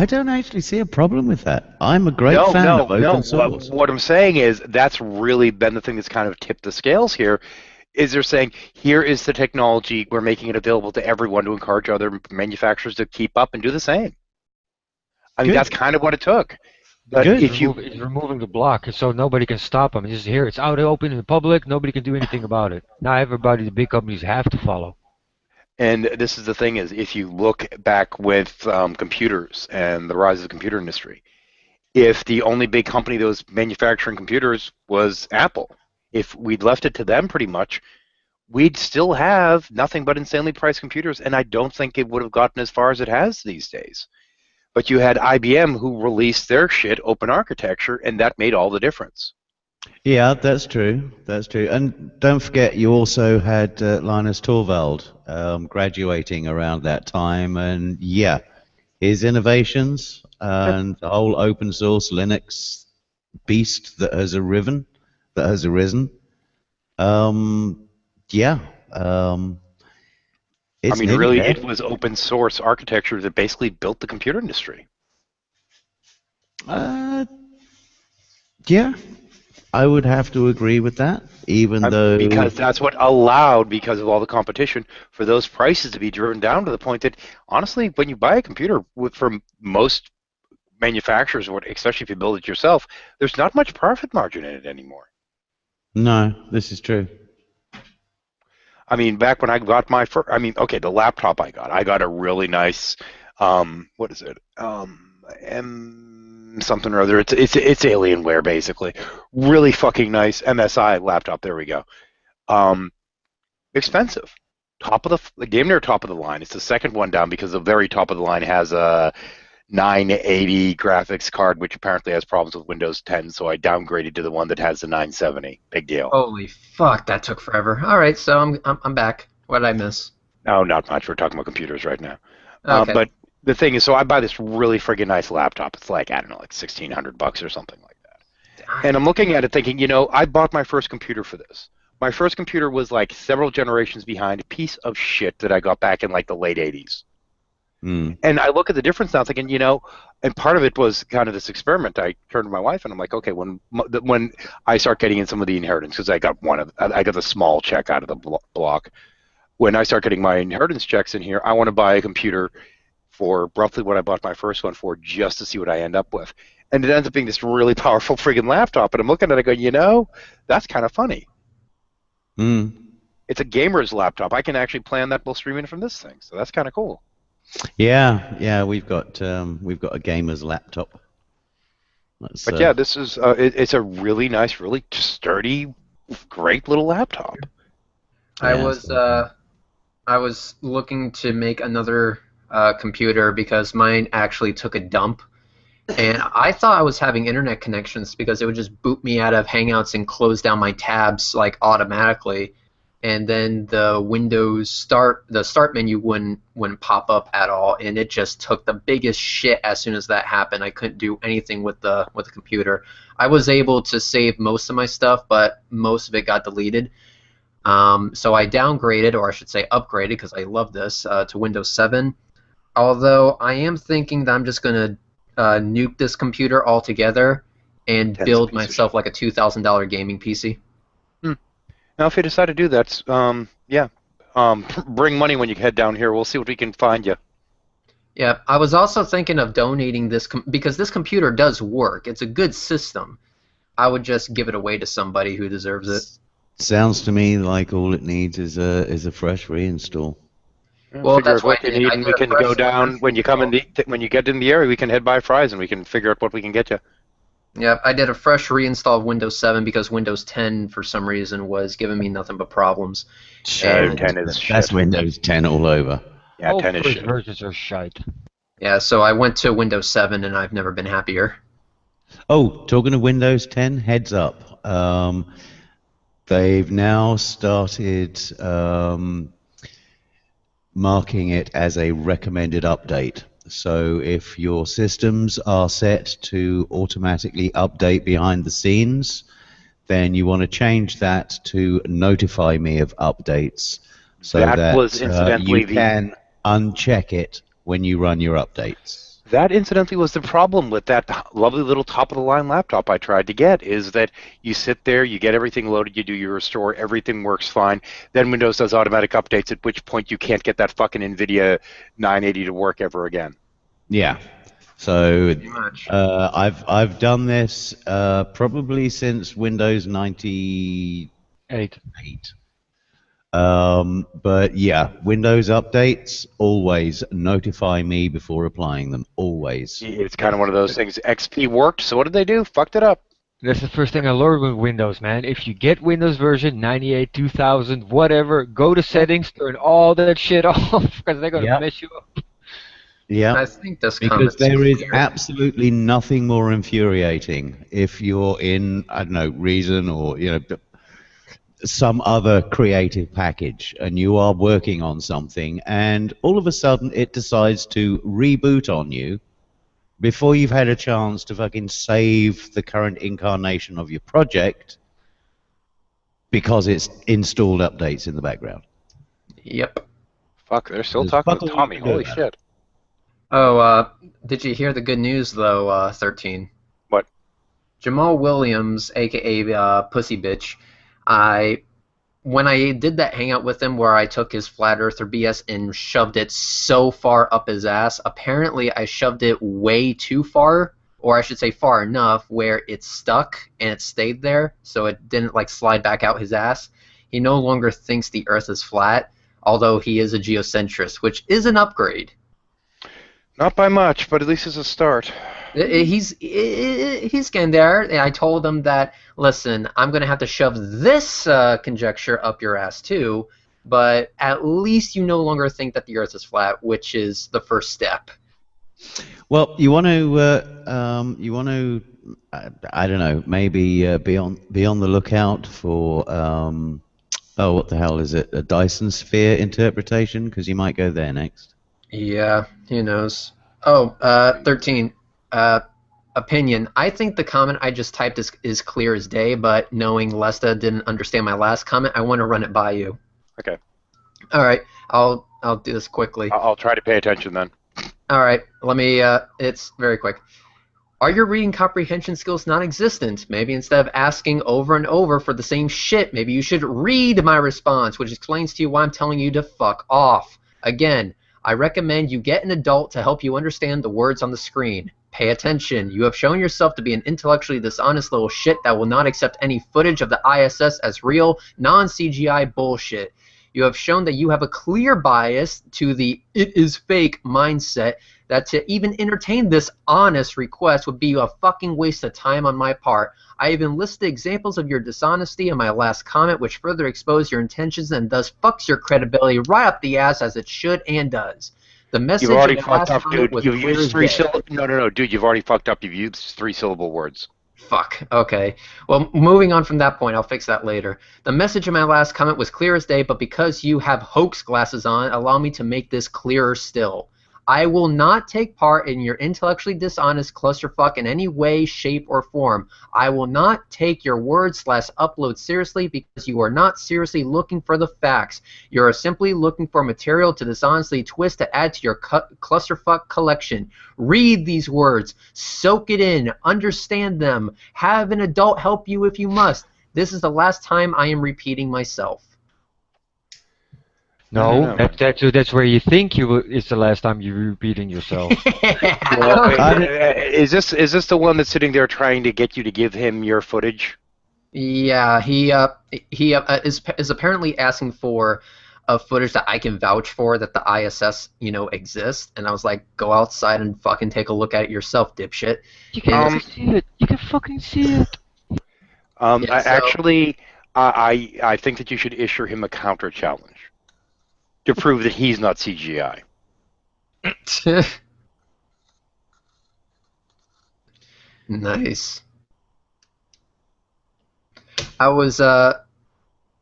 don't actually see a problem with that. I'm a great fan of open source. What I'm saying is that's really been the thing that's kind of tipped the scales here. Is they're saying, here is the technology, we're making it available to everyone to encourage other manufacturers to keep up and do the same. I mean, that's kind of what it took. But It's removing the block, so nobody can stop them. It's just here, it's out open in the public, nobody can do anything about it. Now everybody, the big companies, have to follow. And this is the thing is, if you look back with computers and the rise of the computer industry, if the only big company that was manufacturing computers was Apple, if we'd left it to them pretty much, we'd still have nothing but insanely priced computers, and I don't think it would have gotten as far as it has these days. But you had IBM who released their shit open architecture, and that made all the difference. Yeah, that's true. That's true. And don't forget, you also had Linus Torvald graduating around that time, and yeah, his innovations and the whole open source Linux beast that has arisen. Yeah. It's I mean, nearly really, dead. it was open source architecture that basically built the computer industry. Yeah, I would have to agree with that, even though Because that's what allowed, because of all the competition, for those prices to be driven down to the point that, honestly, when you buy a computer from most manufacturers, especially if you build it yourself, there's not much profit margin in it anymore. No, this is true. I mean, back when I got my first, okay, the laptop I got a really nice, what is it? M something or other. It's Alienware basically. Really fucking nice MSI laptop. There we go. Expensive. Damn near top of the line. It's the second one down because the very top of the line has a 980 graphics card, which apparently has problems with Windows 10. So I downgraded to the one that has the 970. Big deal. Holy fuck, that took forever. All right, so I'm back. What did I miss? No, not much. We're talking about computers right now. Okay. But the thing is, so I buy this really friggin' nice laptop. It's like, I don't know, like $1,600 or something like that. And I'm looking at it thinking, I bought my first computer for this. My first computer was like several generations behind a piece of shit that I got back in like the late 80s. Mm. And I look at the difference now thinking, and part of it was kind of this experiment. I turned to my wife and I'm like, okay, when I start getting in some of the inheritance, because I got the small check out of the block. When I start getting my inheritance checks in here, I want to buy a computer for roughly what I bought my first one for, just to see what I end up with. And it ends up being this really powerful friggin' laptop. And I'm looking at it going, that's kind of funny. Mm. It's a gamer's laptop. I can actually plan that while streaming from this thing. So that's kind of cool. Yeah, we've got a gamer's laptop. But yeah, this is it's a really nice, really sturdy, great little laptop. I was looking to make another computer because mine actually took a dump, and I thought I was having internet connections because it would just boot me out of Hangouts and close down my tabs like automatically. And then the start menu wouldn't pop up at all, and it just took the biggest shit as soon as that happened. I couldn't do anything with the computer. I was able to save most of my stuff, but most of it got deleted. So I downgraded, or I should say upgraded, because I love this, to Windows 7. Although I am thinking that I'm just gonna nuke this computer altogether and build myself like a $2,000 gaming PC. Now, if you decide to do that, bring money when you head down here. We'll see what we can find you. Yeah, I was also thinking of donating this because this computer does work. It's a good system. I would just give it away to somebody who deserves it. Sounds to me like all it needs is a fresh reinstall. Well, that's what you need, and we can go down when you when you get in the area. We can head by Fry's and we can figure out what we can get you. Yeah, I did a fresh reinstall of Windows 7 because Windows 10, for some reason, was giving me nothing but problems. And 10 is shit. That's Windows 10 all over. Yeah, 10 is shit. Versions are shite. Yeah, so I went to Windows 7, and I've never been happier. Oh, talking of Windows 10, heads up. They've now started marking it as a recommended update. So if your systems are set to automatically update behind the scenes, then you want to change that to notify me of updates, so that you can uncheck it when you run your updates. That incidentally was the problem with that lovely little top-of-the-line laptop I tried to get, is that you sit there, you get everything loaded, you do your restore, everything works fine, then Windows does automatic updates, at which point you can't get that fucking NVIDIA 980 to work ever again. Yeah. So I've done this probably since Windows 98. But yeah, Windows updates, always notify me before applying them. Always. It's kind of one of those things. XP worked, so what did they do? Fucked it up. That's the first thing I learned with Windows, man. If you get Windows version 98, 2000, whatever, go to settings, turn all that shit off, because they're gonna Yep. mess you up. Yeah. I think this Because comment's there is clear. absolutely nothing more infuriating if you're in, I don't know, Reason or some other creative package and you are working on something and all of a sudden it decides to reboot on you before you've had a chance to fucking save the current incarnation of your project because it's installed updates in the background. Yep. Fuck, they're still There's talking fucking with Tommy. nothing to do Holy about shit. Oh, did you hear the good news though, 13? What? Jamal Williams, aka Pussy Bitch, when I did that hangout with him where I took his flat earther BS and shoved it so far up his ass, apparently I shoved it way too far, or I should say far enough, where it stuck and it stayed there, so it didn't like slide back out his ass. He no longer thinks the earth is flat, although he is a geocentrist, which is an upgrade. Not by much, but at least it's a start. He's getting there, and I told him that, listen, I'm going to have to shove this conjecture up your ass too, but at least you no longer think that the Earth is flat, which is the first step. Well, you want to, I don't know, maybe be on the lookout for, oh, what the hell is it? A Dyson sphere interpretation, because you might go there next. Yeah, who knows? Oh, 13. Opinion. I think the comment I just typed is clear as day, but knowing Lesta didn't understand my last comment, I want to run it by you. Okay. All right, I'll do this quickly. I'll try to pay attention then. All right, let me. It's very quick. Are your reading comprehension skills non-existent? Maybe instead of asking over and over for the same shit, maybe you should read my response, which explains to you why I'm telling you to fuck off. Again, I recommend you get an adult to help you understand the words on the screen. Pay attention. You have shown yourself to be an intellectually dishonest little shit that will not accept any footage of the ISS as real, non-CGI bullshit. You have shown that you have a clear bias to the "it is fake" mindset, that to even entertain this honest request would be a fucking waste of time on my part. I even listed examples of your dishonesty in my last comment, which further expose your intentions and thus fucks your credibility right up the ass, as it should and does. The message You've already of the last fucked up, comment dude. was You've clear used as three day. syllable. No, dude. You've already fucked up. You've used 3-syllable words. Fuck. Okay. Well, moving on from that point, I'll fix that later. The message in my last comment was clear as day, but because you have hoax glasses on, allow me to make this clearer still. I will not take part in your intellectually dishonest clusterfuck in any way, shape, or form. I will not take your words/upload seriously because you are not seriously looking for the facts. You are simply looking for material to dishonestly twist to add to your clusterfuck collection. Read these words. Soak it in. Understand them. Have an adult help you if you must. This is the last time I am repeating myself. No, that's where you think it's the last time you're repeating yourself. Well, is this the one that's sitting there trying to get you to give him your footage? Yeah, he is apparently asking for footage that I can vouch for, that the ISS, exists. And I was like, go outside and fucking take a look at it yourself, dipshit. You can see it. You can fucking see it. Actually, I think that you should issue him a counter challenge to prove that he's not CGI. Nice. I was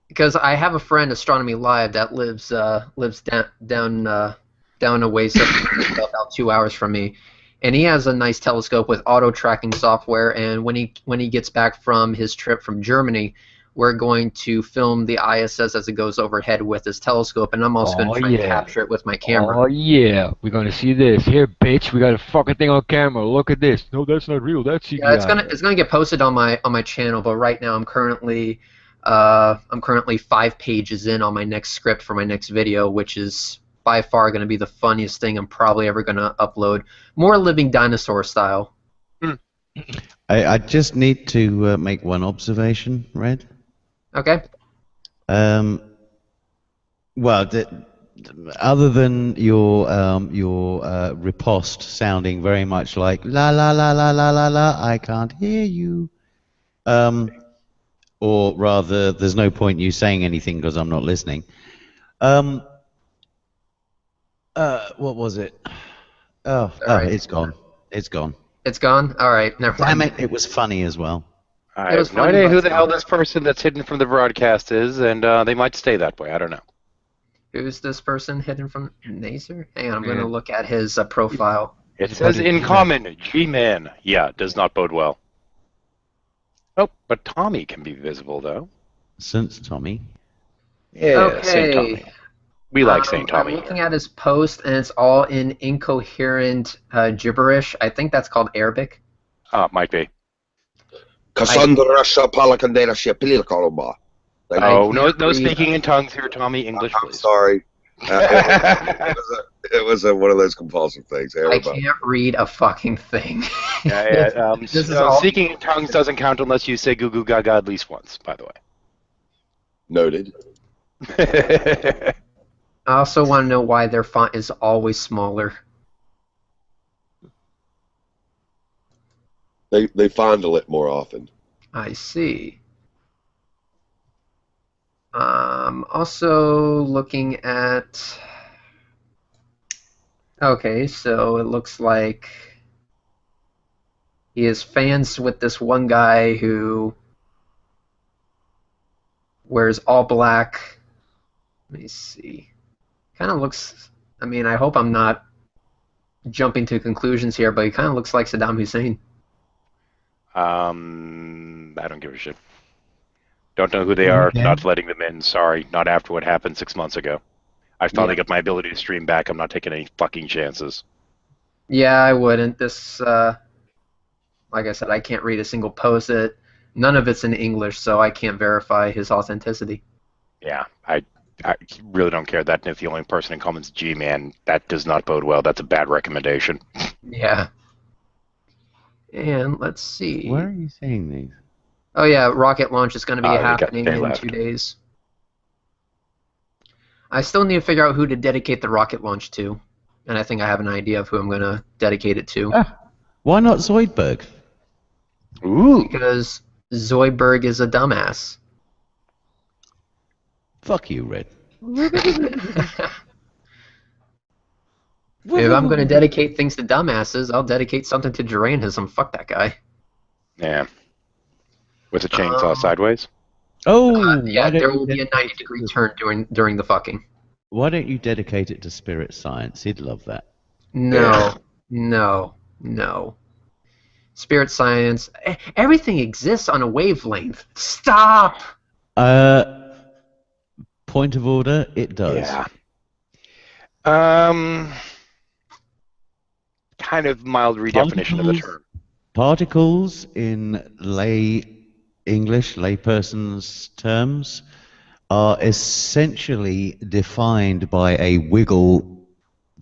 because I have a friend, Astronomy Live, that lives down a ways about 2 hours from me, and he has a nice telescope with auto tracking software. And when he gets back from his trip from Germany, we're going to film the ISS as it goes overhead with his telescope, and I'm also going to try and capture it with my camera. Oh yeah, we're gonna see this. Here, bitch, we got a fucking thing on camera. Look at this. No, that's not real. That's CGI. Yeah, it's gonna get posted on my channel, but right now I'm currently 5 pages in on my next script for my next video, which is by far going to be the funniest thing I'm probably ever going to upload. More Living Dinosaur style. I just need to make one observation, Red. Okay. Well, other than your riposte sounding very much like la la la la la la la, I can't hear you. Or rather, there's no point you saying anything because I'm not listening. What was it? right. It's gone. It's gone. It's gone? Alright, never Damn mind. it, it was funny as well. I It was have no funny, idea but who the it's hell not. this person that's hidden from the broadcast is, and they might stay that way. I don't know. Who's this person hidden from Nazer? Hang on, I'm going to look at his profile. It says in common, G-Man. Yeah, does not bode well. Oh, but Tommy can be visible, though. Since Tommy. Yeah, St. Tommy. Okay. We like St. Tommy I'm looking here. at his post, and it's all in incoherent gibberish. I think that's called Arabic. Might be. Cassandra Shapalakandela Shapilkalba. Oh, no speaking in tongues here, Tommy. English, I'm please. sorry. It was one of those compulsive things. I can't read a fucking thing. This is all... Speaking in tongues doesn't count unless you say goo goo gaga at least once, by the way. Noted. I also want to know why their font is always smaller. They fondle it more often. I see. Also looking at... Okay, so it looks like he is fans with this one guy who wears all black. Let me see. Kind of looks... I mean, I hope I'm not jumping to conclusions here, but he kind of looks like Saddam Hussein. I don't give a shit. Don't know who they are. Okay. Not letting them in. Sorry. Not after what happened 6 months ago. I finally got my ability to stream back. I'm not taking any fucking chances. Yeah, I wouldn't. This, like I said, I can't read a single post. None of it's in English, so I can't verify his authenticity. Yeah, I really don't care that if the only person in common is G-Man, that does not bode well. That's a bad recommendation. Yeah. And let's see. Where are you seeing these? Oh yeah, rocket launch is going to be they got happening day in left. 2 days. I still need to figure out who to dedicate the rocket launch to, and I think I have an idea of who I'm going to dedicate it to. Why not Zoidberg? Ooh. Because Zoidberg is a dumbass. Fuck you, Red. If I'm going to dedicate things to dumbasses, I'll dedicate something to Duranism. Fuck that guy. Yeah. With a chainsaw sideways? Oh, Yeah, why don't there you will be a dedicate 90-degree turn during the fucking. Why don't you dedicate it to Spirit Science? He'd love that. No, no. Spirit science. Everything exists on a wavelength. Stop! Point of order, it does. Yeah. Kind of mild redefinition of the term. Particles in lay English, layperson's terms, are essentially defined by a wiggle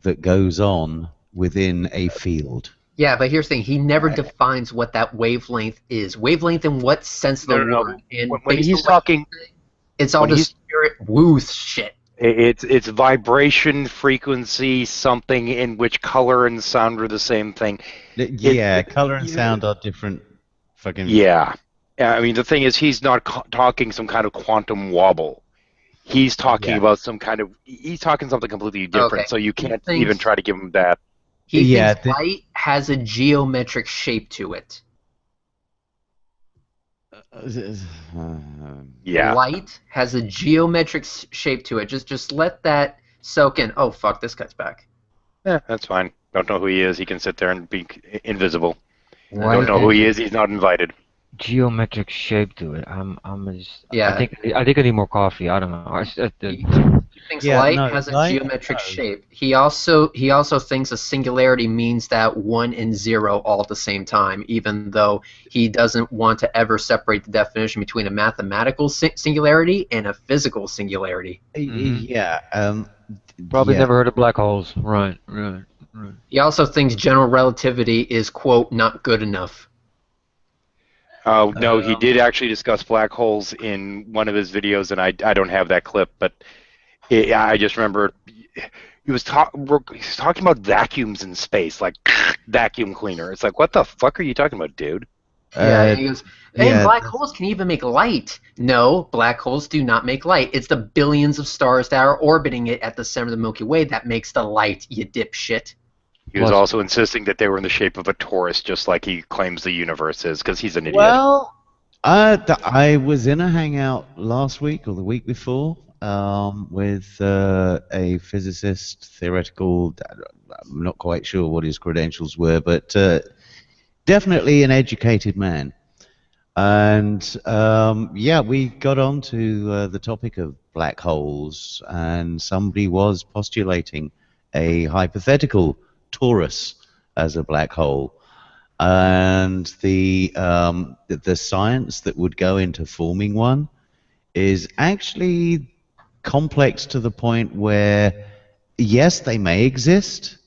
that goes on within a field. Yeah, but here's the thing. He never defines what that wavelength is. Wavelength in what sense of the word? And When based he's on what talking, it's all when the he's- spirit woo shit. it's vibration, frequency, something in which color and sound are the same thing. Yeah, color and sound are different. Fucking Yeah. I mean, the thing is, he's not talking some kind of quantum wobble. He's talking about some kind of... He's talking something completely different, Okay. so you can't thinks- even try to give him that. He Yeah, thinks light has a geometric shape to it. Yeah. Light has a geometric shape to it. Just let that soak in. Oh fuck, this guy's back. Yeah, that's fine. Don't know who he is. He can sit there and be invisible. Why Don't know who he is is. He's not invited. geometric shape to it? I'm just. Yeah. I think I need more coffee. I don't know. He thinks Yeah, light no, has a light geometric does. shape. He also thinks a singularity means that 1 and 0 all at the same time, even though he doesn't want to ever separate the definition between a mathematical singularity and a physical singularity. Yeah. Probably yeah. never heard of black holes. Right. He also thinks general relativity is, quote, not good enough. Oh, no, he did actually discuss black holes in one of his videos, and I don't have that clip, but I just remember he was talking about vacuums in space, like vacuum cleaner. It's like, what the fuck are you talking about, dude? Yeah, and he goes, and yeah, black holes can even make light. No, black holes do not make light. It's the billions of stars that are orbiting it at the center of the Milky Way that makes the light, you dipshit. He was Plus- also insisting that they were in the shape of a torus, just like he claims the universe is, because he's an idiot. Well, I was in a hangout last week or the week before with a physicist, theoretical. I'm not quite sure what his credentials were, but definitely an educated man. And yeah, we got on to the topic of black holes, and somebody was postulating a hypothetical torus as a black hole. And the science that would go into forming one is actually complex to the point where, yes, they may exist.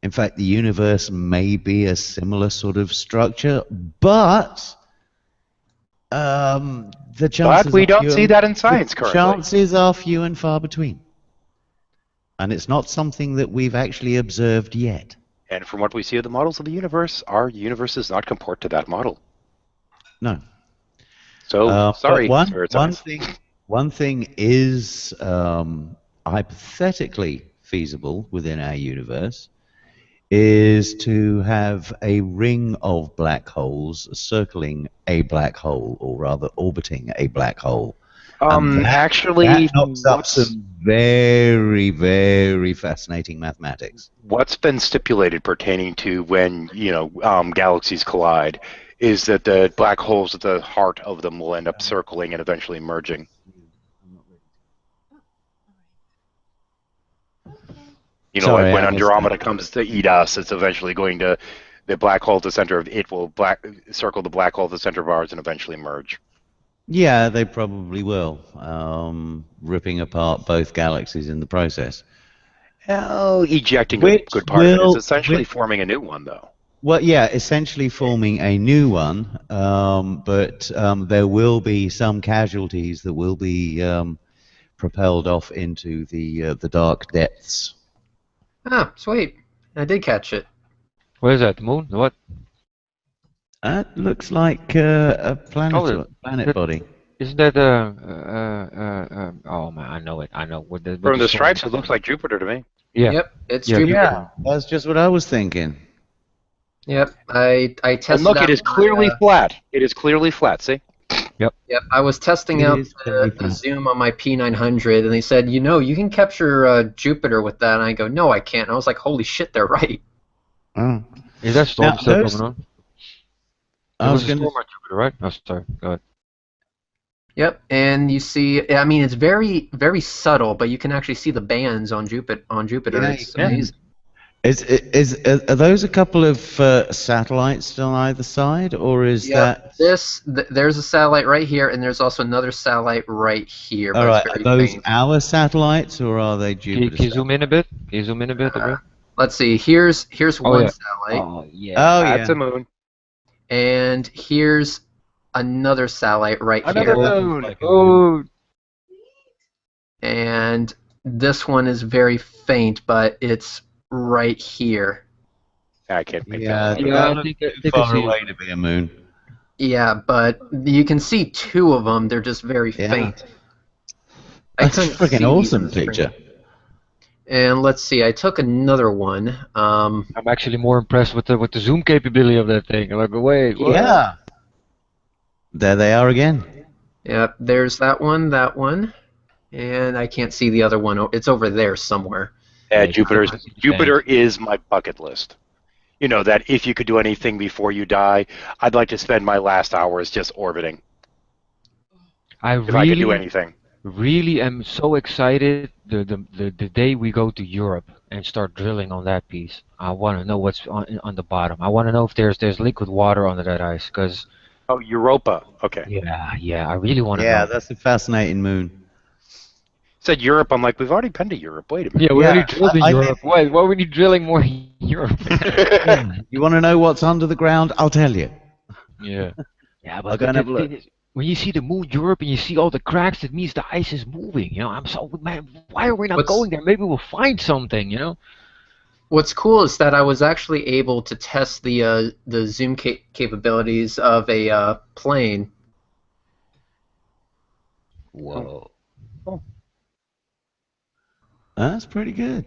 In fact, the universe may be a similar sort of structure, but the chances But we are don't few see and- that in science the currently. chances are few and far between. And it's not something that we've actually observed yet. And from what we see of the models of the universe, our universe does not comport to that model. No. So, But sorry, one Spirit one Science. thing one thing is hypothetically feasible within our universe is to have a ring of black holes circling a black hole, or rather orbiting a black hole. And Actually, that knocks up what's- some very, very fascinating mathematics. what's been stipulated pertaining to when galaxies collide is that the black holes at the heart of them will end up circling and eventually merging. You know, Sorry, like when I missed Andromeda that. comes to eat us, it's eventually going to the black hole at the center of it will circle the black hole at the center of ours and eventually merge. Yeah, they probably will, ripping apart both galaxies in the process. Oh, ejecting a Which good part of it. will- It's essentially which- forming a new one, though. Well, yeah, essentially forming a new one, but there will be some casualties that will be propelled off into the dark depths. Ah, sweet. I did catch it. What is that? The moon? What? That looks like a planet, Oh, planet that- body. Isn't that oh man, I know it. I know what the From the storm- stripes, it looks like Jupiter to me. Yeah. Yep, it's Yeah. Jupiter. Yeah, that's just what I was thinking. Yep, I tested And look, out it is my, clearly flat. It is clearly flat. See? Yep, I was testing It out is very the flat. zoom on my P900, and they said, you can capture Jupiter with that. And I go, no, I can't. And I was like, holy shit, they're right. Oh. Is that storm Now, still those- going on? I There was was a going to. storm on Jupiter, right? Oh, sorry. Go ahead. Yep, and you see, I mean, it's very, very subtle, but you can actually see the bands on Jupiter. Yeah, It's you can. amazing. Are those a couple of satellites on either side, or is Yep, that? there's a satellite right here, and there's also another satellite right here. But All right, it's are very those faint. our satellites, or are they Can you, Jupiter? can you zoom in a bit? Can you zoom in a bit? Bro? Let's see. Here's one yeah. satellite, Oh yeah. Oh That's yeah. a moon. and here's another satellite right Another here. moon. Oh, And this one is very faint, but it's right here. I can't make Yeah, that. Yeah, I that think- looks I think I far see it. away to be a moon. Yeah, but you can see two of them. They're just very Yeah. faint. That's a couldn't freaking see awesome the screen. picture. And let's see, I took another one. I'm actually more impressed with the zoom capability of that thing. I'm like, wait, what? Yeah. There they are again. Yep, there's that one, and I can't see the other one. It's over there somewhere. Yeah, Jupiter is my bucket list. You know, that if you could do anything before you die, I'd like to spend my last hours just orbiting. I If I could do really, anything. really am so excited the day we go to Europe and start drilling on that piece. I want to know what's on the bottom. I want to know if there's liquid water under that ice, because Oh, Europa. Okay. yeah, I really want to Yeah, know. that's a fascinating moon. Said Europe. I'm like, we've already been to Europe. Wait a minute. Yeah, we Yeah, already drilled in I Europe. Why are we need drilling more in Europe? You want to know what's under the ground? I'll tell you. Yeah. Yeah, I'll but go and the have a look. thing is, when you see the moon Europe and you see all the cracks, it means the ice is moving. You know, I'm so man. Why are we not What's- going there? Maybe we'll find something. You know. What's cool is that I was actually able to test the zoom capabilities of a plane. Whoa. That's pretty good.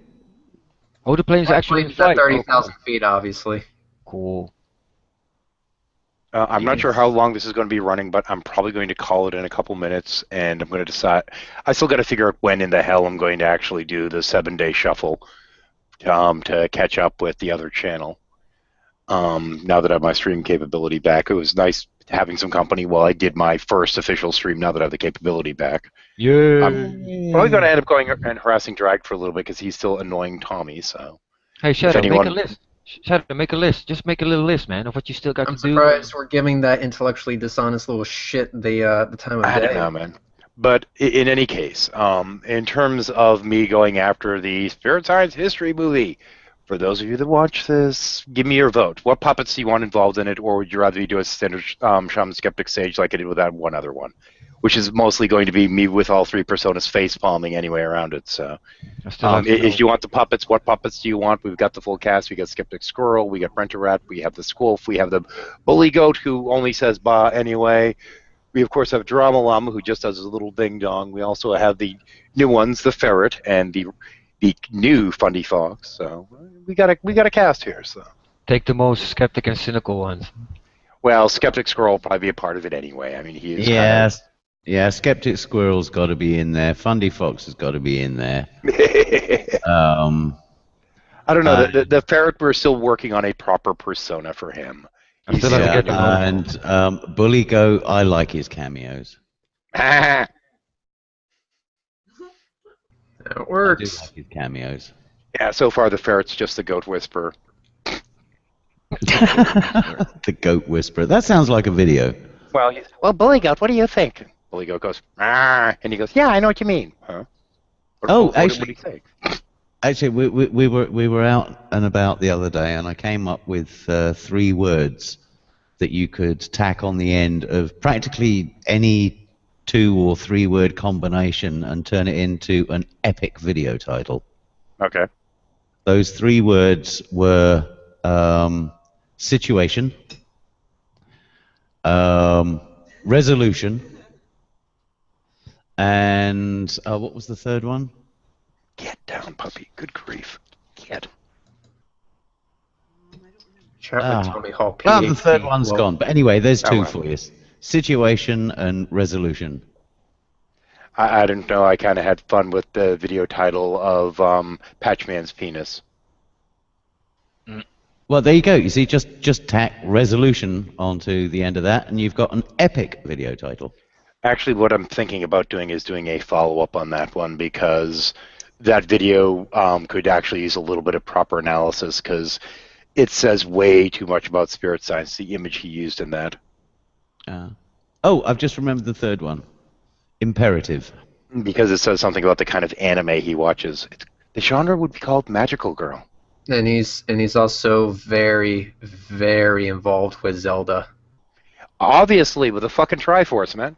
Oh, the plane's actually in Plane's at flight. 30,000 feet, obviously. Cool. I'm not sure how long this is going to be running, but I'm probably going to call it in a couple minutes, and I'm going to decide. I still got to figure out when in the hell I'm going to actually do the 7-day shuffle to catch up with the other channel. Now that I have my stream capability back, it was nice having some company while I did my first official stream. Now that I have the capability back, Yeah. I'm probably going to end up going and harassing Drag for a little bit because he's still annoying Tommy. So, Hey, Shadow, anyone- make a list. Shadow, make a list. Just make a little list, man, of what you still got I'm to do. surprised we're giving that intellectually dishonest little shit the time of I day. don't know, man. But in any case, in terms of me going after the Spirit Science History movie, for those of you that watch this, give me your vote. What puppets do you want involved in it, or would you rather me do a standard Shaman Skeptic stage like I did with that one other one, which is mostly going to be me with all 3 personas face palming anyway around it. So, I still have to know. if you want the puppets, what puppets do you want? We've got the full cast. We got Skeptic Squirrel, we got Renter Rat, we have the Squolf, we have the Bully Goat who only says "ba" anyway. We of course have Drama Llama who just does a little ding dong. We also have the new ones, the Ferret and the new Fundy Fox. So we got a cast here. So Take the most skeptic and cynical ones. well, Skeptic Squirrel will probably be a part of it anyway. I mean, he is. Yes. Yeah, Skeptic Squirrel's got to be in there. Fundy Fox has got to be in there. I don't know. The Ferret, we're still working on a proper persona for him. I still have to get to know. and Bully Goat, I like his cameos. That I do works. like his cameos. Yeah, so far the Ferret's just the Goat Whisperer. The Goat Whisperer. That sounds like a video. Well, Bully Goat, what do you think? Bully Goat goes, "Ah," and he goes, "Yeah, I know what you mean." Huh? What do you think? Actually, we were out and about the other day, and I came up with 3 words that you could tack on the end of practically any 2 or 3 word combination and turn it into an epic video title. Okay. Those 3 words were situation, resolution, and what was the third one? Get down, puppy. Good grief. Get. Chat with Tommy Hall. Well, the PhD. third one's Well, gone. But anyway, there's 2 well. for you. Situation and resolution. I don't know. I kind of had fun with the video title of Patchman's Penis. Well, there you go. You see, just tack resolution onto the end of that, and you've got an epic video title. Actually, what I'm thinking about doing is doing a follow-up on that one because that video could actually use a little bit of proper analysis because it says way too much about Spirit Science, the image he used in that. Oh, I've just remembered the third one. Imperative. Because it says something about the kind of anime he watches. The genre would be called Magical Girl. And he's also very, very involved with Zelda. Obviously, with a fucking Triforce, man.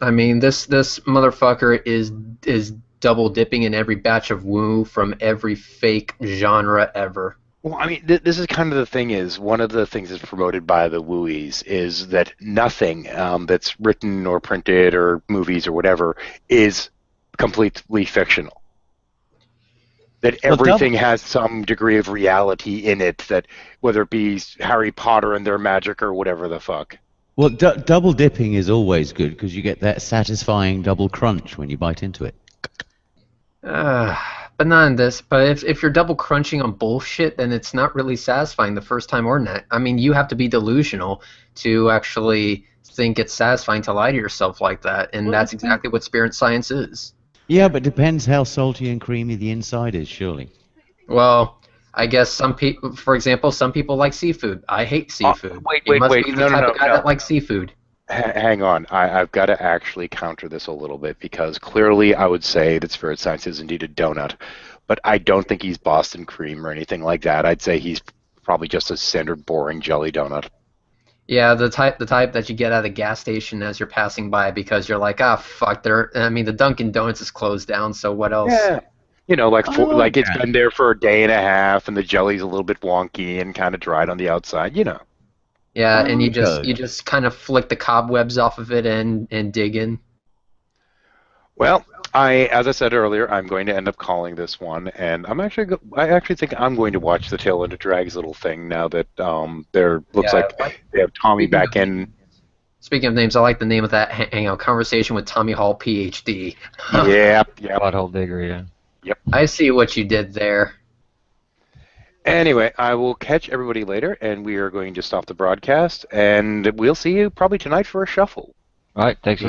I mean, this motherfucker is double dipping in every batch of woo from every fake genre ever. Well, I mean, this is kind of the thing is, one of the things that's promoted by the Wooies is that nothing that's written or printed or movies or whatever is completely fictional. That everything has some degree of reality in it, that whether it be Harry Potter and their magic or whatever the fuck. Well, double dipping is always good because you get that satisfying double crunch when you bite into it. But not in this. But if you're double crunching on bullshit, then it's not really satisfying the first time or not. I mean, you have to be delusional to actually think it's satisfying to lie to yourself like that, and that's exactly what Spirit Science is. Yeah, but it depends how salty and creamy the inside is, surely. Well, I guess some people, for example, some people like seafood. I hate seafood. You must be the type of guy that likes seafood. Hang on, I've got to actually counter this a little bit because clearly I would say that Spirit Science is indeed a donut, but I don't think he's Boston cream or anything like that. I'd say he's probably just a standard boring jelly donut. Yeah, the type that you get at a gas station as you're passing by because you're like, fuck, the Dunkin' Donuts is closed down, so what else? Yeah. You know, like like it's okay. been there for a day and a half, and the jelly's a little bit wonky and kind of dried on the outside. You know. Yeah, and you Okay. just kind of flick the cobwebs off of it and dig in. Well, as I said earlier, I'm going to end up calling this one, and I actually think I'm going to watch the Tail End of Drag's little thing now that there looks Yeah, like they have Tommy speaking back of in. Speaking of names, I like the name of that hangout, Conversation with Tommy Hall, PhD. Yep. Butthole digger, yeah. I see what you did there. Anyway, I will catch everybody later, and we are going to stop the broadcast, and we'll see you probably tonight for a shuffle. All right, thanks.